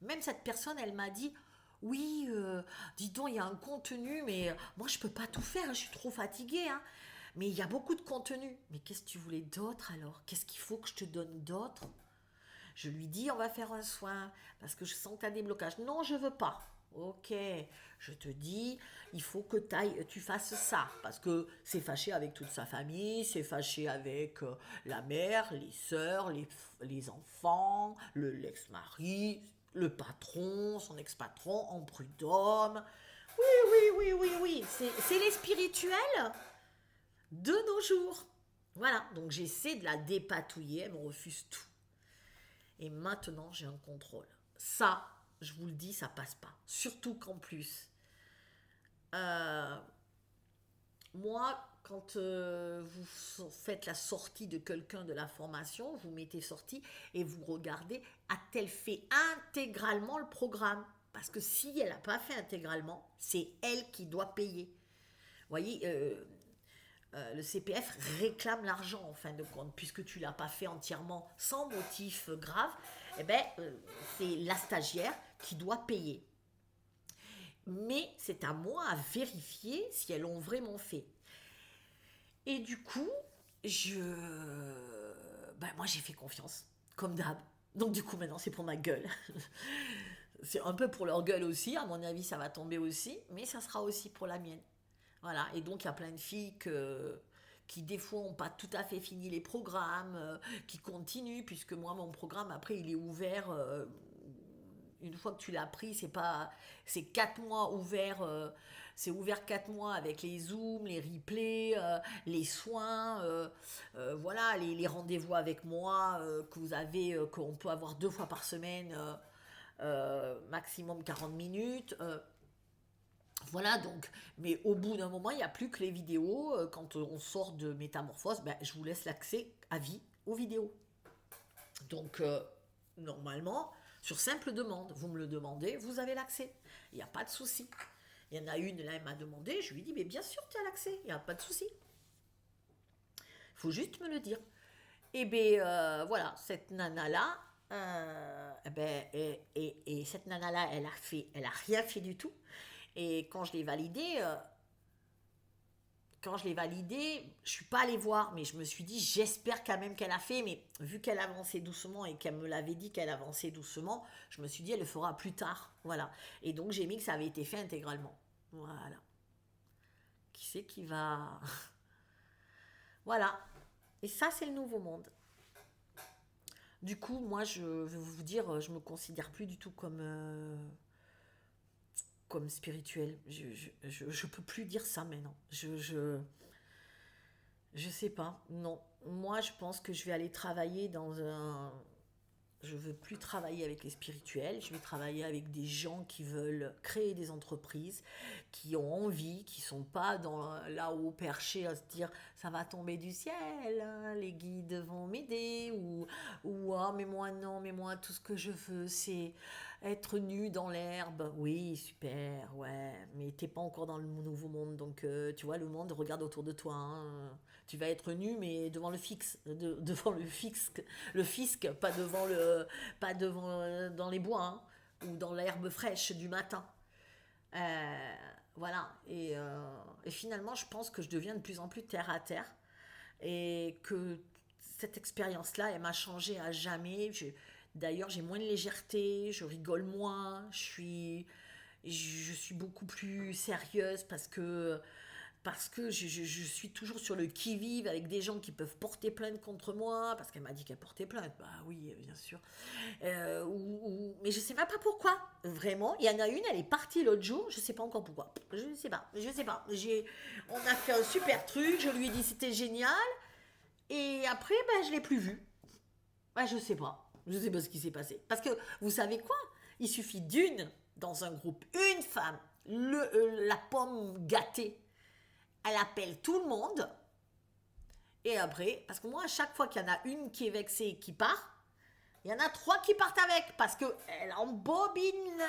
Même cette personne, elle m'a dit, oui, dis donc, il y a un contenu, mais moi, je peux pas tout faire, je suis trop fatiguée. Hein. Mais il y a beaucoup de contenu. Mais qu'est-ce que tu voulais d'autre alors? Qu'est-ce qu'il faut que je te donne d'autre? Je lui dis, on va faire un soin, parce que je sens que tu as des blocages. Non, je veux pas. Ok, je te dis, il faut que tu fasses ça, parce que c'est fâché avec toute sa famille, c'est fâché avec la mère, les sœurs, les enfants, l'ex-mari, le patron, son ex-patron en prud'homme. Oui, oui, oui, oui, oui, c'est les spirituels de nos jours. Voilà, donc j'essaie de la dépatouiller, elle me refuse tout. Et maintenant, j'ai un contrôle. Ça, je vous le dis, ça passe pas. Surtout qu'en plus, euh, moi, quand vous faites la sortie de quelqu'un de la formation, vous mettez sortie et vous regardez, a-t-elle fait intégralement le programme? Parce que si elle n'a pas fait intégralement, c'est elle qui doit payer. Vous voyez, le CPF réclame l'argent en fin de compte, puisque tu ne l'as pas fait entièrement sans motif grave, eh ben, c'est la stagiaire qui doit payer. Mais c'est à moi à vérifier si elles l'ont vraiment fait. Et du coup, moi j'ai fait confiance, comme d'hab. Donc du coup maintenant c'est pour ma gueule. C'est un peu pour leur gueule aussi, à mon avis ça va tomber aussi, mais ça sera aussi pour la mienne. Voilà, et donc il y a plein de filles qui des fois n'ont pas tout à fait fini les programmes, qui continuent, puisque moi mon programme après il est ouvert, une fois que tu l'as pris, c'est 4 mois ouvert, c'est ouvert 4 mois avec les zooms, les replays, les soins, voilà, les rendez-vous avec moi que vous avez, qu'on peut avoir 2 fois par semaine, maximum 40 minutes. Voilà donc, mais au bout d'un moment, il n'y a plus que les vidéos. Quand on sort de Métamorphose, je vous laisse l'accès à vie aux vidéos. Donc, normalement, sur simple demande, vous me le demandez, vous avez l'accès. Il n'y a pas de souci. Il y en a une, là, elle m'a demandé, je lui ai dit, mais bien sûr, tu as l'accès, il n'y a pas de souci. Il faut juste me le dire. Et bien, voilà, cette nana-là, et cette nana-là, elle a rien fait du tout. Et quand je l'ai validé, je suis pas allée voir, mais je me suis dit, j'espère quand même qu'elle a fait, mais vu qu'elle avançait doucement et qu'elle me l'avait dit qu'elle avançait doucement, je me suis dit, elle le fera plus tard, voilà. Et donc j'ai mis que ça avait été fait intégralement, voilà. Qui c'est qui va... Voilà. Et ça, c'est le nouveau monde. Du coup, moi, je vais vous dire, je me considère plus du tout comme spirituel. Je peux plus dire ça maintenant. Je sais pas. Non. Moi, je pense que je vais aller travailler dans un je veux plus travailler avec les spirituels, je vais travailler avec des gens qui veulent créer des entreprises, qui ont envie, qui sont pas dans là-haut perchés à se dire ça va tomber du ciel, hein, les guides vont m'aider ou ah mais moi non, mais moi tout ce que je veux c'est être nu dans l'herbe. Oui, super, ouais, mais t'es pas encore dans le nouveau monde donc tu vois le monde regarde autour de toi, hein. Tu vas être nu mais devant le fixe, devant le fisc, pas devant dans les bois hein, ou dans l'herbe fraîche du matin. Euh, voilà. Et finalement, je pense que je deviens de plus en plus terre à terre et que cette expérience-là, elle m'a changé à jamais. D'ailleurs, j'ai moins de légèreté, je rigole moins, je suis beaucoup plus sérieuse parce que je suis toujours sur le qui-vive avec des gens qui peuvent porter plainte contre moi, parce qu'elle m'a dit qu'elle portait plainte. Bah oui, bien sûr. Mais je sais même pas pourquoi. Vraiment, il y en a une, elle est partie l'autre jour, je sais pas encore pourquoi. Je sais pas. On a fait un super truc, je lui ai dit c'était génial, et après, ben, je l'ai plus vue. Ouais, je sais pas ce qui s'est passé. Parce que, vous savez quoi? Il suffit d'une, dans un groupe, une femme, la pomme gâtée, elle appelle tout le monde, et après, parce que moi, à chaque fois qu'il y en a une qui est vexée et qui part, il y en a trois qui partent avec parce que elle embobine.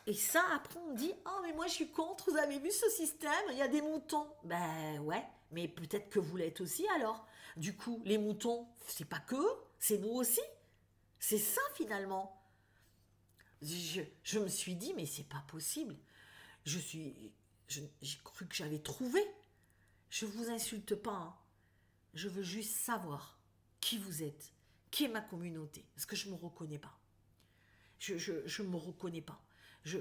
Et ça, après, on dit oh, mais moi je suis contre, vous avez vu ce système? Il y a des moutons. Ben ouais, mais peut-être que vous l'êtes aussi alors. Du coup, les moutons, c'est pas que eux, c'est nous aussi. C'est ça finalement. Je me suis dit mais c'est pas possible. Je suis. J'ai cru que j'avais trouvé. Je vous insulte pas, hein. Je veux juste savoir qui vous êtes, qui est ma communauté, parce que je ne me reconnais pas. Je me reconnais pas. Je,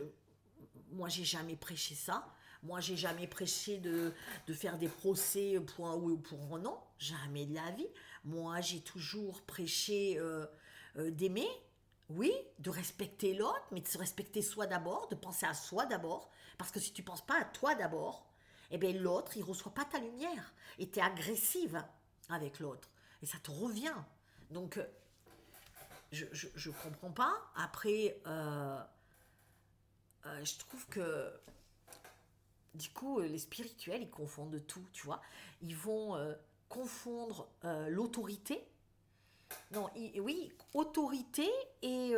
moi, j'ai jamais prêché ça. Moi, j'ai jamais prêché de faire des procès pour un oui ou pour un non. Jamais de la vie. Moi, j'ai toujours prêché d'aimer, oui, de respecter l'autre, mais de se respecter soi d'abord, de penser à soi d'abord. Parce que si tu ne penses pas à toi d'abord, eh bien l'autre, il ne reçoit pas ta lumière. Et tu es agressive avec l'autre. Et ça te revient. Donc, je comprends pas. Après, je trouve que du coup, les spirituels, ils confondent tout, tu vois. Ils vont confondre l'autorité. Non, oui, autorité et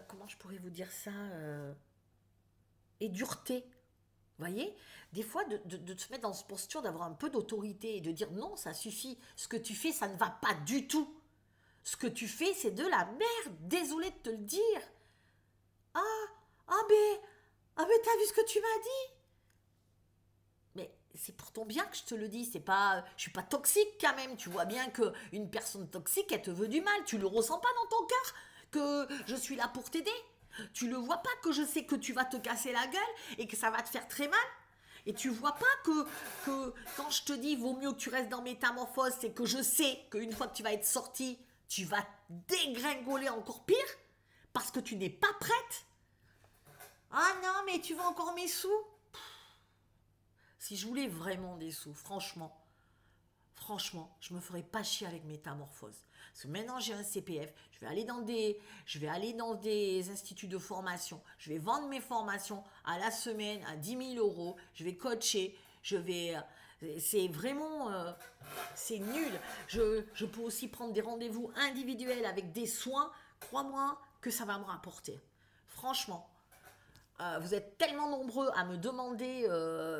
comment je pourrais vous dire ça et dureté. Vous voyez? Des fois, de se mettre dans cette posture d'avoir un peu d'autorité et de dire non, ça suffit. Ce que tu fais, ça ne va pas du tout. Ce que tu fais, c'est de la merde. Désolé de te le dire. Ah, mais, t'as vu ce que tu m'as dit? Mais c'est pour ton bien que je te le dis. C'est pas, je suis pas toxique quand même. Tu vois bien que une personne toxique, elle te veut du mal. Tu le ressens pas dans ton cœur que je suis là pour t'aider. Tu le vois pas que je sais que tu vas te casser la gueule et que ça va te faire très mal. Et tu vois pas que quand je te dis vaut mieux que tu restes dans métamorphose, c'est que je sais qu'une fois que tu vas être sorti, tu vas dégringoler encore pire parce que tu n'es pas prête. Ah non, mais tu veux encore mes sous? Si je voulais vraiment des sous, franchement, je me ferais pas chier avec métamorphose. Parce que maintenant j'ai un CPF, je vais aller dans des instituts de formation, je vais vendre mes formations à la semaine à 10 000 euros, je vais coacher, c'est vraiment, c'est nul. Je peux aussi prendre des rendez-vous individuels avec des soins, crois-moi que ça va me rapporter. Franchement. Vous êtes tellement nombreux à me demander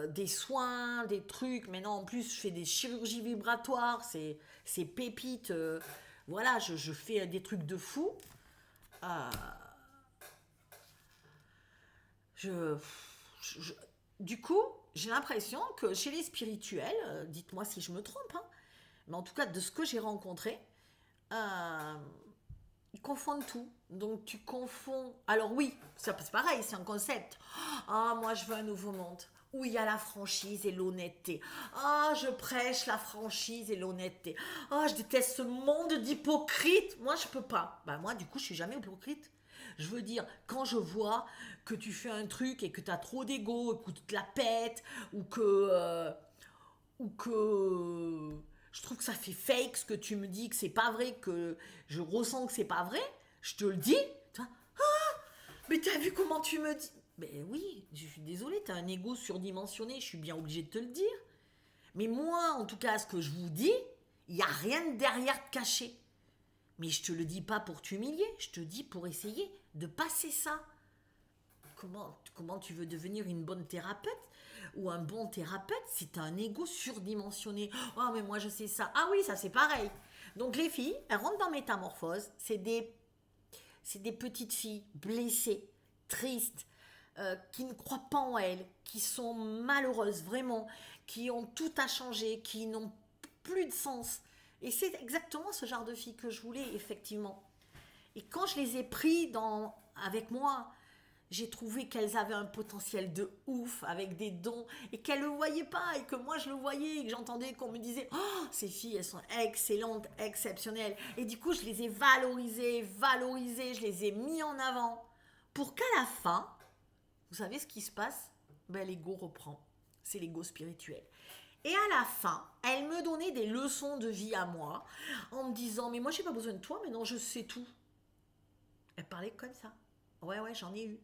des soins, des trucs. Maintenant, en plus, je fais des chirurgies vibratoires, c'est pépite. Voilà, je fais des trucs de fou. Euh, je, je- du coup, j'ai l'impression que chez les spirituels, dites-moi si je me trompe, hein, mais en tout cas, de ce que j'ai rencontré, euh, ils confondent tout. Donc tu confonds. Alors oui, c'est pareil, c'est un concept. Ah, moi je veux un nouveau monde où il y a la franchise et l'honnêteté. Ah, je prêche la franchise et l'honnêteté. Ah, je déteste ce monde d'hypocrites. Moi, je peux pas. Bah moi, du coup, je suis jamais hypocrite. Je veux dire, quand je vois que tu fais un truc et que tu as trop d'ego, et que tu te la pètes, ou que Je trouve que ça fait fake ce que tu me dis, que c'est pas vrai, que je ressens que c'est pas vrai. Je te le dis. Toi, mais t'as vu comment tu me dis? Ben oui, je suis désolée, t'as un ego surdimensionné, je suis bien obligée de te le dire. Mais moi, en tout cas, ce que je vous dis, il n'y a rien de derrière de caché. Mais je te le dis pas pour t'humilier, je te dis pour essayer de passer ça. Comment tu veux devenir une bonne thérapeute ou un bon thérapeute si tu as un ego surdimensionné? Oh, mais moi je sais ça. Ah oui, ça c'est pareil. Donc les filles, elles rentrent dans métamorphose. C'est des petites filles blessées, tristes, qui ne croient pas en elles, qui sont malheureuses vraiment, qui ont tout à changer, qui n'ont plus de sens. Et c'est exactement ce genre de filles que je voulais, effectivement. Et quand je les ai pris avec moi, j'ai trouvé qu'elles avaient un potentiel de ouf, avec des dons, et qu'elles ne le voyaient pas, et que moi je le voyais, et que j'entendais qu'on me disait «Oh, ces filles, elles sont excellentes, exceptionnelles». Et du coup, je les ai valorisées, je les ai mis en avant, pour qu'à la fin, vous savez ce qui se passe? Ben, l'ego reprend. C'est l'ego spirituel. Et à la fin, elle me donnait des leçons de vie à moi, en me disant «Mais moi, j'ai pas besoin de toi, maintenant je sais tout». Elle parlait comme ça. Ouais, ouais, j'en ai eu.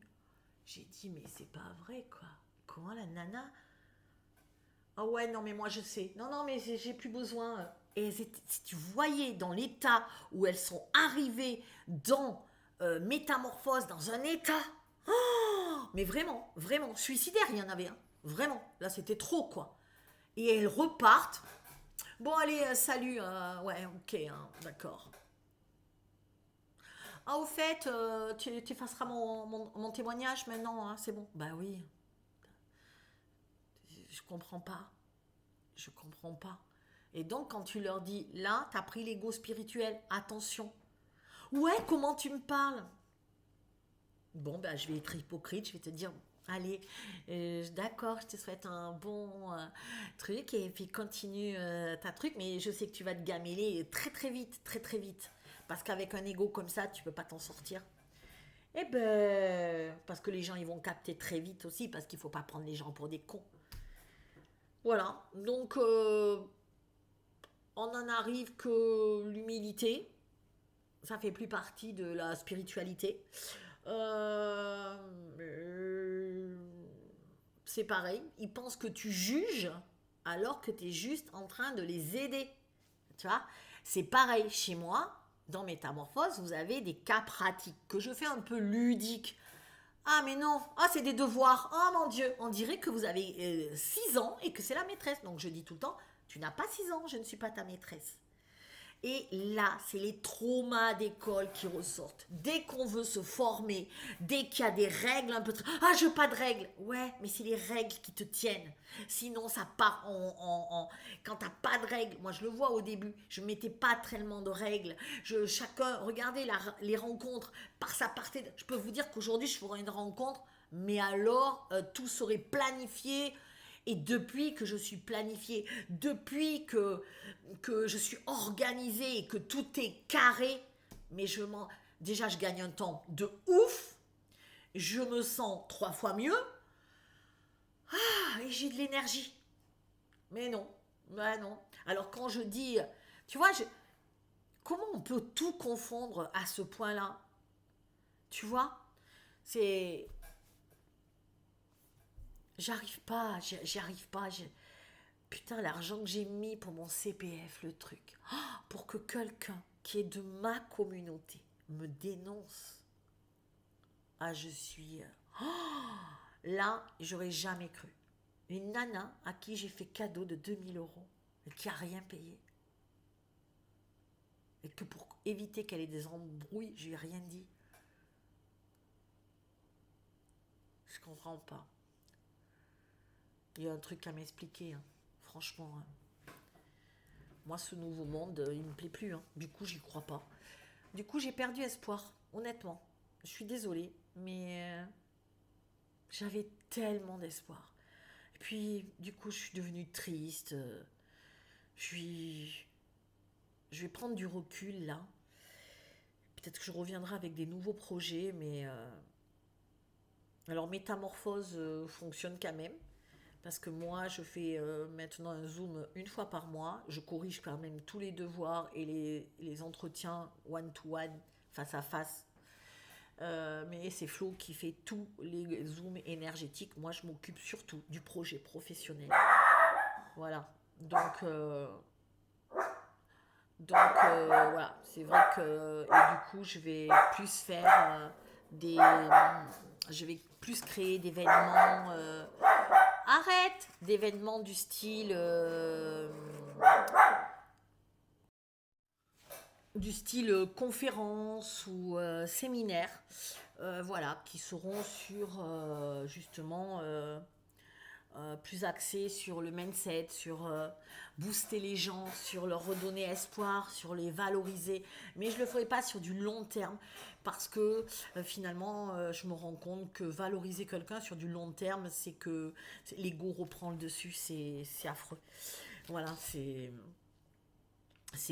J'ai dit, mais c'est pas vrai, quoi. Comment la nana? Ah ouais, non, mais moi je sais. Non, non, mais j'ai plus besoin. Et si tu voyais dans l'état où elles sont arrivées dans métamorphose, dans un état, mais vraiment, vraiment, suicidaire, il y en avait un. Vraiment, là c'était trop, quoi. Et elles repartent. Bon, allez, salut. Ouais, ok, hein, d'accord. Ah, au fait, tu effaceras mon témoignage maintenant, hein, c'est bon. Bah oui, je comprends pas. Je comprends pas. Et donc, quand tu leur dis, là, t'as pris l'ego spirituel, attention. Ouais, comment tu me parles? Bon, ben, je vais être hypocrite, je vais te dire, allez, d'accord, je te souhaite un bon truc, et puis continue ta truc, mais je sais que tu vas te gameler très très vite, très très vite. Parce qu'avec un ego comme ça, tu peux pas t'en sortir. Eh ben, parce que les gens, ils vont capter très vite aussi, parce qu'il faut pas prendre les gens pour des cons. Voilà, donc on en arrive que l'humilité, ça fait plus partie de la spiritualité. Euh, euh, c'est pareil, ils pensent que tu juges alors que tu es juste en train de les aider. Tu vois, c'est pareil chez moi, dans Métamorphose, vous avez des cas pratiques que je fais un peu ludiques. Ah mais non, ah c'est des devoirs, oh mon Dieu, on dirait que vous avez 6 ans et que c'est la maîtresse. Donc je dis tout le temps, tu n'as pas 6 ans, je ne suis pas ta maîtresse. Et là, c'est les traumas d'école qui ressortent. Dès qu'on veut se former, dès qu'il y a des règles un peu... Ah, je veux pas de règles. Ouais, mais c'est les règles qui te tiennent. Sinon, ça part Quand t'as pas de règles, moi je le vois au début, je mettais pas tellement de règles. Chacun, regardez les rencontres, ça partait... Je peux vous dire qu'aujourd'hui, je ferai une rencontre, mais alors, tout serait planifié. Et depuis que je suis planifiée, depuis que je suis organisée et que tout est carré, mais déjà je gagne un temps de ouf, je me sens 3 fois mieux, et j'ai de l'énergie. Mais non, bah non. Alors quand je dis, tu vois, comment on peut tout confondre à ce point-là? Tu vois, c'est, j'arrive pas, j'y arrive pas. Putain, l'argent que j'ai mis pour mon CPF, le truc. Oh, pour que quelqu'un qui est de ma communauté me dénonce. Ah, je suis... là, j'aurais jamais cru. Une nana à qui j'ai fait cadeau de 2 000 € et qui a rien payé. Et que pour éviter qu'elle ait des embrouilles, je lui ai rien dit. Je comprends pas. Il y a un truc à m'expliquer, hein. Franchement, hein. Moi, ce nouveau monde, il me plaît plus, hein. Du coup, j'y crois pas. Du coup, j'ai perdu espoir, honnêtement. Je suis désolée, mais j'avais tellement d'espoir. Et puis, du coup, je suis devenue triste. Je suis... Je vais prendre du recul, là. Peut-être que je reviendrai avec des nouveaux projets, mais... Alors, Métamorphose fonctionne quand même. Parce que moi, je fais maintenant un Zoom une fois par mois. Je corrige quand même tous les devoirs et les entretiens one-to-one, face à face. Mais c'est Flo qui fait tous les Zooms énergétiques. Moi, je m'occupe surtout du projet professionnel. Voilà. Voilà, c'est vrai que et du coup je vais plus faire des je vais plus créer d'événements arrête d'événements du style conférence ou séminaire, voilà, qui seront sur justement plus axés sur le mindset, sur booster les gens, sur leur redonner espoir, sur les valoriser. Mais je ne le ferai pas sur du long terme parce que finalement, je me rends compte que valoriser quelqu'un sur du long terme, c'est que l'ego reprend le dessus, c'est affreux. Voilà, c'est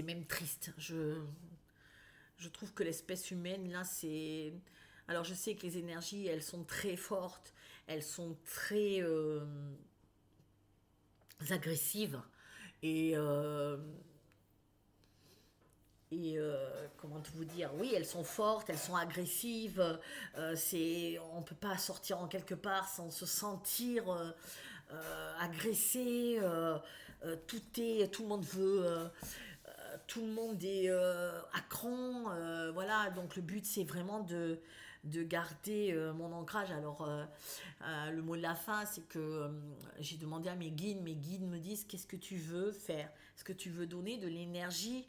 même triste. Je trouve que l'espèce humaine, là, c'est... Alors je sais que les énergies, elles sont très fortes, elles sont très agressives et comment vous dire, oui, elles sont fortes, elles sont agressives, on peut pas sortir en quelque part sans se sentir agressé, tout le monde veut, tout le monde est à cran, voilà, donc le but c'est vraiment de garder mon ancrage. Alors le mot de la fin c'est que j'ai demandé à mes guides me disent qu'est-ce que tu veux faire, est-ce que tu veux donner de l'énergie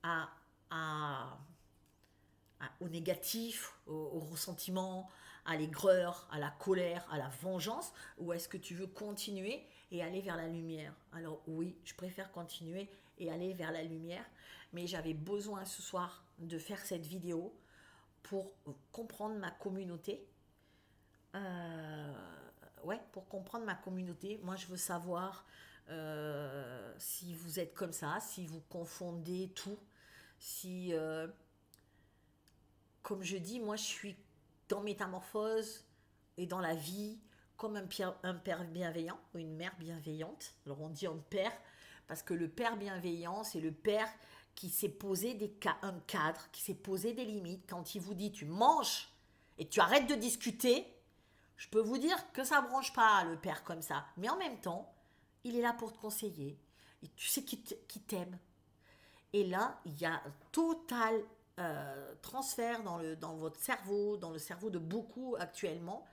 à, à, au négatif, au ressentiment, à l'aigreur, à la colère, à la vengeance, ou est-ce que tu veux continuer et aller vers la lumière? Alors oui, je préfère continuer et aller vers la lumière, mais j'avais besoin ce soir de faire cette vidéo pour comprendre ma communauté. Euh, ouais, pour comprendre ma communauté. Moi, je veux savoir si vous êtes comme ça, si vous confondez tout, si comme je dis, moi je suis dans Métamorphose et dans la vie comme un père bienveillant ou une mère bienveillante. Alors on dit un père parce que le père bienveillant, c'est le père qui s'est posé un cadre, qui s'est posé des limites. Quand il vous dit tu manges et tu arrêtes de discuter, je peux vous dire que ça ne branche pas le père comme ça. Mais en même temps, il est là pour te conseiller. Et tu sais qu'il t'aime. Et là, il y a un total transfert dans votre cerveau, dans le cerveau de beaucoup actuellement.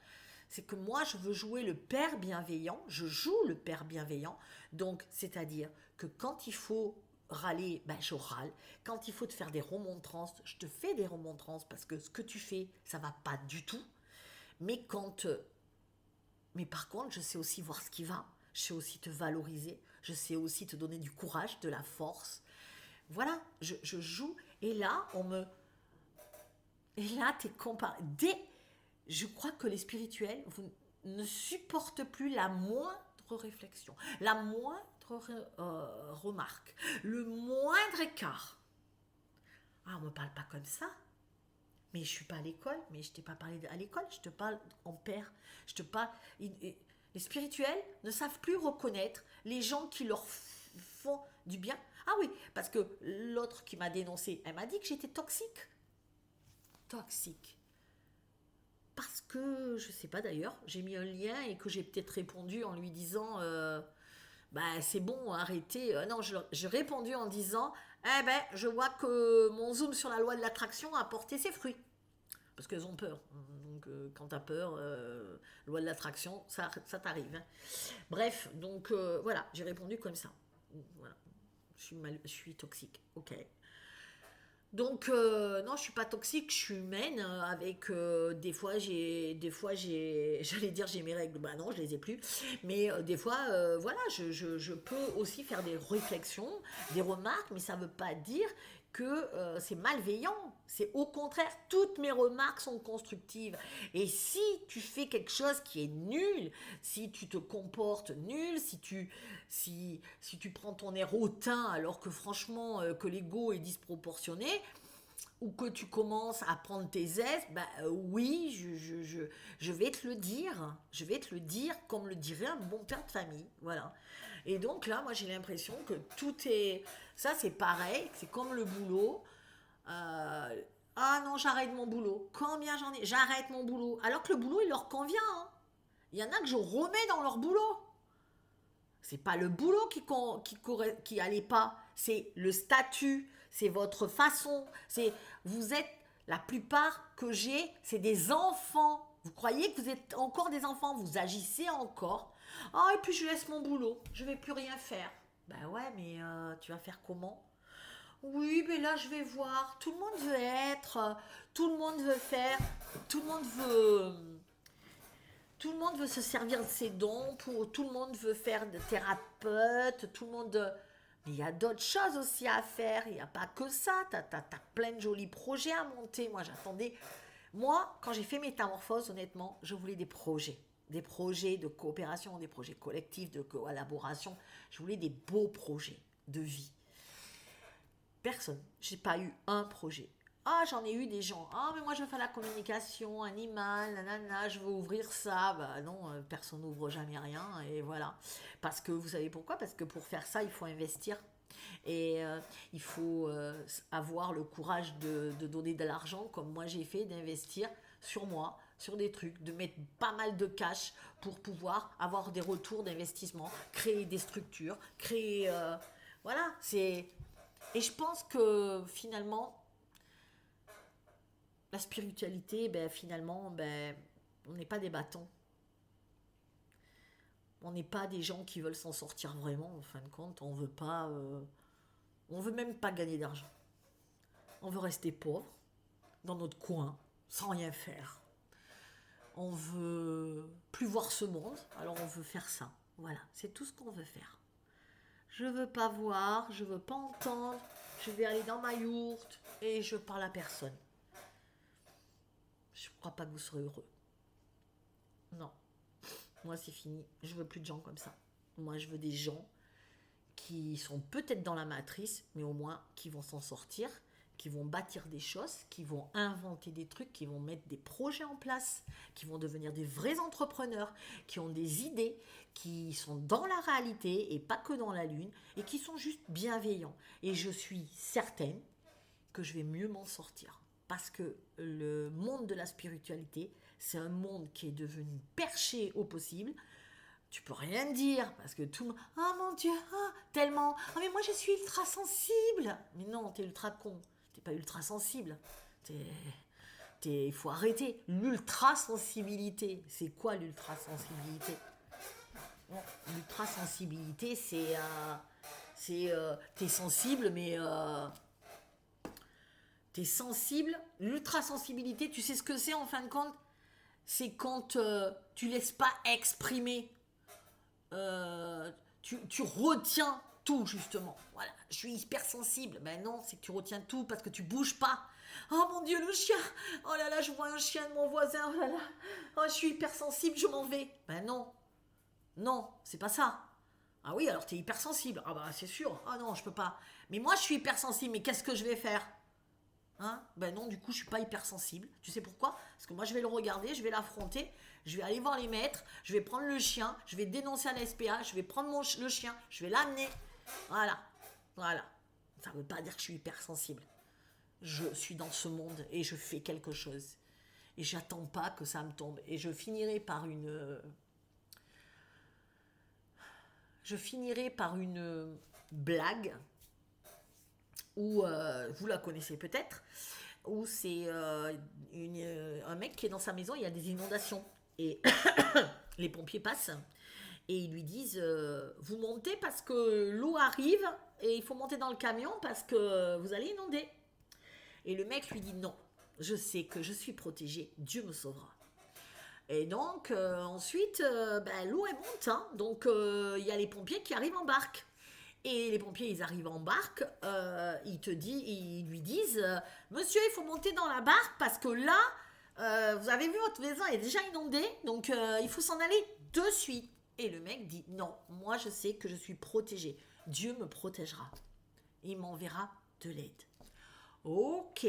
C'est que moi, je veux jouer le père bienveillant, je joue le père bienveillant, donc c'est-à-dire que quand il faut râler, ben je râle. Quand il faut te faire des remontrances, je te fais des remontrances parce que ce que tu fais, ça va pas du tout. Mais mais par contre, je sais aussi voir ce qui va, je sais aussi te valoriser, je sais aussi te donner du courage, de la force, voilà, je joue et là, et là, t'es comparé. Je crois que les spirituels ne supportent plus la moindre réflexion, la moindre remarque, le moindre écart. Ah, on me parle pas comme ça. Mais je suis pas à l'école, mais je t'ai pas parlé à l'école, je te parle en père. Je te parle. Les spirituels ne savent plus reconnaître les gens qui leur font du bien. Ah oui, parce que l'autre qui m'a dénoncé, elle m'a dit que j'étais toxique. Toxique. Parce que, je sais pas d'ailleurs, j'ai mis un lien et que j'ai peut-être répondu en lui disant bah c'est bon, arrêtez. Non, j'ai répondu en disant eh ben, je vois que mon zoom sur la loi de l'attraction a porté ses fruits. Parce qu'elles ont peur. Donc, quand t'as peur, loi de l'attraction, ça t'arrive. Hein. Bref, donc voilà, j'ai répondu comme ça. Voilà. Je suis toxique. Ok. Donc non, je suis pas toxique, je suis humaine avec j'allais dire j'ai mes règles, bah non, je les ai plus. Mais des fois, voilà, je peux aussi faire des réflexions, des remarques, mais ça veut pas dire que c'est malveillant. C'est au contraire, toutes mes remarques sont constructives. Et si tu fais quelque chose qui est nul, si tu te comportes nul, si tu prends ton air hautain alors que franchement que l'ego est disproportionné, ou que tu commences à prendre tes aises, bah oui, je vais te le dire. Je vais te le dire comme le dirait un bon père de famille. Voilà. Et donc là, moi j'ai l'impression que tout est... Ça c'est pareil, c'est comme le boulot. Euh, ah non, j'arrête mon boulot. Combien j'en ai? J'arrête mon boulot. Alors que le boulot, il leur convient. Hein. Il y en a que je remets dans leur boulot. C'est pas le boulot qui allait pas, c'est le statut, c'est votre façon, c'est vous êtes la plupart que j'ai, c'est des enfants. Vous croyez que vous êtes encore des enfants, vous agissez encore. Ah et puis je laisse mon boulot, je vais plus rien faire. Ben ouais, mais tu vas faire comment? Oui, mais là je vais voir. Tout le monde veut être, tout le monde veut faire, tout le monde veut tout le monde veut se servir de ses dons, tout le monde veut faire de thérapeute, tout le monde... Mais il y a d'autres choses aussi à faire, il n'y a pas que ça, t'as plein de jolis projets à monter. Moi j'attendais... Moi, quand j'ai fait Métamorphose, honnêtement, je voulais des projets. Des projets de coopération, des projets collectifs, de collaboration. Je voulais des beaux projets de vie. Personne. J'ai pas eu un projet. Ah, j'en ai eu des gens. Ah, mais moi je veux faire la communication animale, nanana, je veux ouvrir ça. Bah non, personne n'ouvre jamais rien. Et voilà. Parce que vous savez pourquoi? Parce que pour faire ça, il faut investir. Et il faut avoir le courage de donner de l'argent, comme moi j'ai fait, d'investir sur moi, sur des trucs, de mettre pas mal de cash pour pouvoir avoir des retours d'investissement, créer des structures, créer... voilà, c'est... Et je pense que finalement, la spiritualité, ben, finalement, ben, on n'est pas des bâtons. On n'est pas des gens qui veulent s'en sortir vraiment, en fin de compte. On veut pas... on veut même pas gagner d'argent. On veut rester pauvre, dans notre coin, sans rien faire. On veut plus voir ce monde, alors on veut faire ça. Voilà, c'est tout ce qu'on veut faire. Je veux pas voir, je veux pas entendre, je vais aller dans ma yourte et je parle à personne. Je crois pas que vous serez heureux. Non, moi c'est fini, je veux plus de gens comme ça. Moi je veux des gens qui sont peut-être dans la matrice, mais au moins qui vont s'en sortir, qui vont bâtir des choses, qui vont inventer des trucs, qui vont mettre des projets en place, qui vont devenir des vrais entrepreneurs, qui ont des idées, qui sont dans la réalité et pas que dans la lune, et qui sont juste bienveillants. Et je suis certaine que je vais mieux m'en sortir. Parce que le monde de la spiritualité, c'est un monde qui est devenu perché au possible. Tu peux rien dire parce que tout le monde... Ah mon Dieu, ah, tellement... Ah mais moi je suis ultra sensible. Mais non, t'es ultra con. T'es pas ultra sensible. Il faut arrêter. L'ultra sensibilité. C'est quoi l'ultra sensibilité? L'ultra sensibilité, c'est... t'es sensible, mais... t'es sensible. L'ultra sensibilité, tu sais ce que c'est en fin de compte? C'est quand tu laisses pas exprimer. Tu retiens tout justement. Voilà, je suis hypersensible. Ben non, c'est que tu retiens tout parce que tu bouges pas. Oh mon Dieu, le chien. Oh là là, je vois un chien de mon voisin. Oh là là. Oh, je suis hypersensible, je m'en vais. Ben non, non, c'est pas ça. Ah oui, alors t'es hypersensible. Ah bah c'est sûr. Ah non, je peux pas. Mais moi, je suis hypersensible. Mais qu'est-ce que je vais faire? Hein? Ben non, du coup, je suis pas hypersensible. Tu sais pourquoi? Parce que moi, je vais le regarder, je vais l'affronter, je vais aller voir les maîtres, je vais prendre le chien, je vais dénoncer à la SPA, je vais prendre le chien, je vais l'amener. Voilà. Voilà. Ça veut pas dire que je suis hypersensible. Je suis dans ce monde et je fais quelque chose. Et j'attends pas que ça me tombe. Et je finirai par une... Je finirai par une blague où vous la connaissez peut-être, où c'est un mec qui est dans sa maison, il y a des inondations et les pompiers passent et ils lui disent vous montez parce que l'eau arrive et il faut monter dans le camion parce que vous allez inonder. Et le mec lui dit non, je sais que je suis protégé, Dieu me sauvera. Et donc ensuite l'eau elle monte, hein, donc il y a les pompiers qui arrivent en barque. Et les pompiers, ils arrivent en barque, ils lui disent monsieur, il faut monter dans la barque parce que là, vous avez vu, votre maison est déjà inondée, donc il faut s'en aller de suite. Et le mec dit non, moi je sais que je suis protégé. Dieu me protégera. Il m'enverra de l'aide. Ok.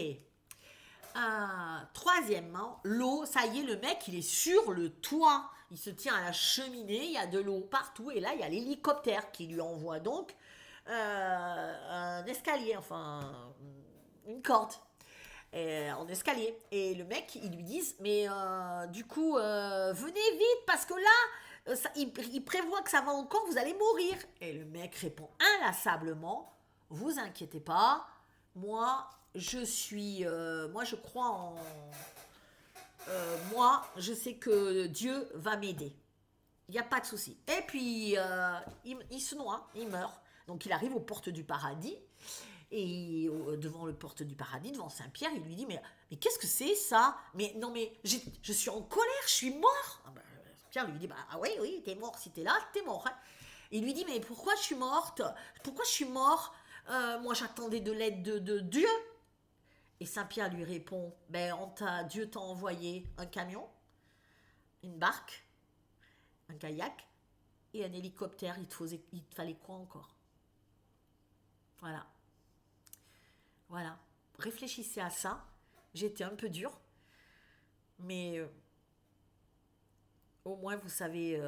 Troisièmement, l'eau, ça y est, le mec, il est sur le toit. Il se tient à la cheminée, il y a de l'eau partout. Et là, il y a l'hélicoptère qui lui envoie donc un escalier, enfin, une corde en escalier. Et le mec, ils lui disent, mais du coup, venez vite, parce que là, il prévoit que ça va encore, vous allez mourir. Et le mec répond inlassablement, vous inquiétez pas, moi, moi, je crois en... moi, je sais que Dieu va m'aider. Il n'y a pas de souci. Et puis, il se noie, il meurt. Donc, il arrive aux portes du paradis. Et devant le porte du paradis, devant Saint-Pierre, il lui dit, mais qu'est-ce que c'est ça? Mais non, mais je suis en colère, je suis mort. Pierre lui dit, ah oui, t'es mort, si t'es là, t'es mort. Hein. Il lui dit, mais pourquoi je suis morte? Pourquoi je suis mort? Moi, j'attendais de l'aide de Dieu. Et Saint-Pierre lui répond, Dieu t'a envoyé un camion, une barque, un kayak et un hélicoptère. Il te fallait quoi encore? Voilà. Voilà. Réfléchissez à ça. J'étais un peu dure, mais au moins vous savez,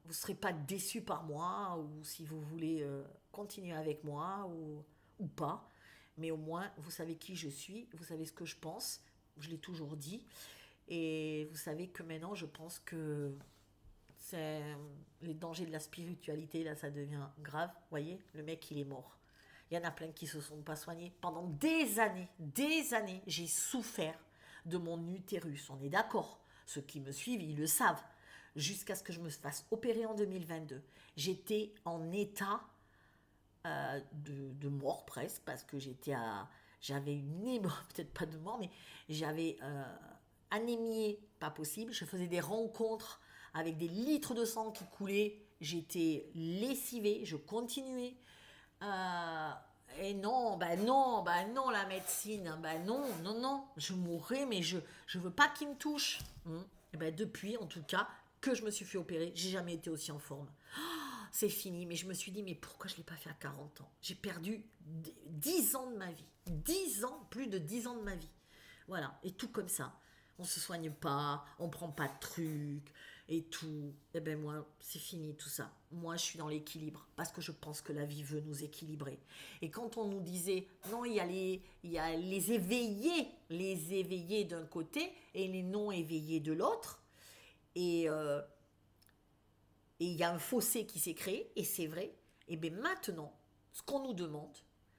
vous ne serez pas déçus par moi, ou si vous voulez continuer avec moi, ou pas. Mais au moins vous savez qui je suis, vous savez ce que je pense. Je l'ai toujours dit. Et vous savez que maintenant je pense que c'est les dangers de la spiritualité, là ça devient grave. Vous voyez, le mec il est mort. Il y en a plein qui se sont pas soignés. Pendant des années, j'ai souffert de mon utérus. On est d'accord. Ceux qui me suivent, ils le savent. Jusqu'à ce que je me fasse opérer en 2022. J'étais en état de mort presque, parce que j'avais une hémorragie, peut-être pas de mort, mais j'avais anémie, pas possible. Je faisais des rencontres avec des litres de sang qui coulaient. J'étais lessivée, je continuais. Euh, et non, non, la médecine, non, je mourrais, mais je veux pas qu'il me touche. Et depuis, en tout cas, que je me suis fait opérer, j'ai jamais été aussi en forme. C'est fini, mais je me suis dit, mais pourquoi je ne l'ai pas fait à 40 ans? J'ai perdu 10 ans de ma vie. 10 ans, plus de 10 ans de ma vie. Voilà, et tout comme ça. On ne se soigne pas, on prend pas de trucs, et tout. Eh ben moi, c'est fini tout ça. Moi, je suis dans l'équilibre, parce que je pense que la vie veut nous équilibrer. Et quand on nous disait, non, il y a les éveillés d'un côté, et les non éveillés de l'autre, et il y a un fossé qui s'est créé, et c'est vrai. Et bien maintenant, ce qu'on nous demande,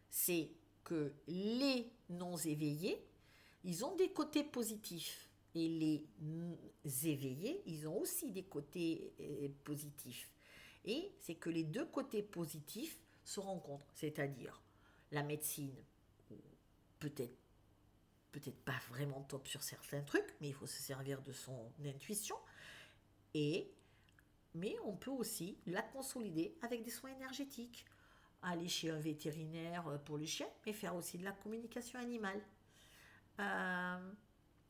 c'est que les non éveillés, ils ont des côtés positifs. Et les éveillés, ils ont aussi des côtés positifs. Et c'est que les deux côtés positifs se rencontrent. C'est-à-dire la médecine, peut-être pas vraiment top sur certains trucs, mais il faut se servir de son intuition. Mais on peut aussi la consolider avec des soins énergétiques. Aller chez un vétérinaire pour le chien, mais faire aussi de la communication animale.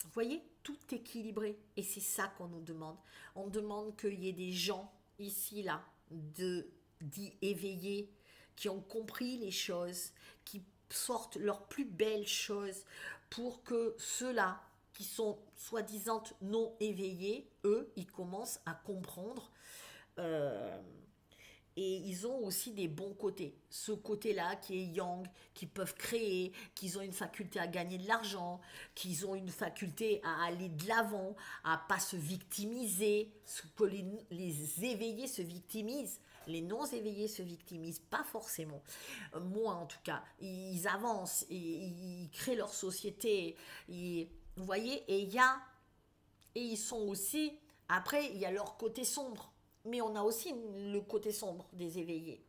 Vous voyez, tout équilibré. Et c'est ça qu'on nous demande. On demande qu'il y ait des gens ici, là, dits éveillés, qui ont compris les choses, qui sortent leurs plus belles choses, pour que ceux-là, qui sont soi-disant non éveillés, eux, ils commencent à comprendre. Et ils ont aussi des bons côtés. Ce côté-là qui est yang, qui peuvent créer, qu'ils ont une faculté à gagner de l'argent, qu'ils ont une faculté à aller de l'avant, à pas se victimiser, ce que les éveillés se victimisent. Les non-éveillés se victimisent pas forcément. Moi, en tout cas, ils avancent, ils créent leur société. Vous voyez, et ils sont aussi... Après, il y a leur côté sombre. Mais on a aussi le côté sombre des éveillés.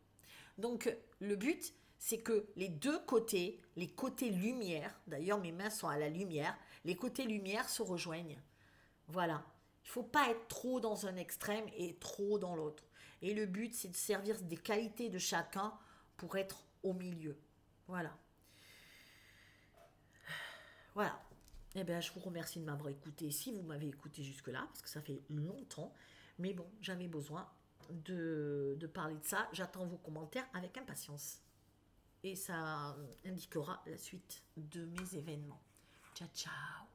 Donc, le but, c'est que les deux côtés, les côtés lumière, d'ailleurs mes mains sont à la lumière, les côtés lumière se rejoignent. Voilà. Il ne faut pas être trop dans un extrême et trop dans l'autre. Et le but, c'est de servir des qualités de chacun pour être au milieu. Voilà. Voilà. Eh bien, je vous remercie de m'avoir écouté, si vous m'avez écouté jusque-là, parce que ça fait longtemps. Mais bon, j'avais besoin de parler de ça. J'attends vos commentaires avec impatience. Et ça indiquera la suite de mes événements. Ciao, ciao.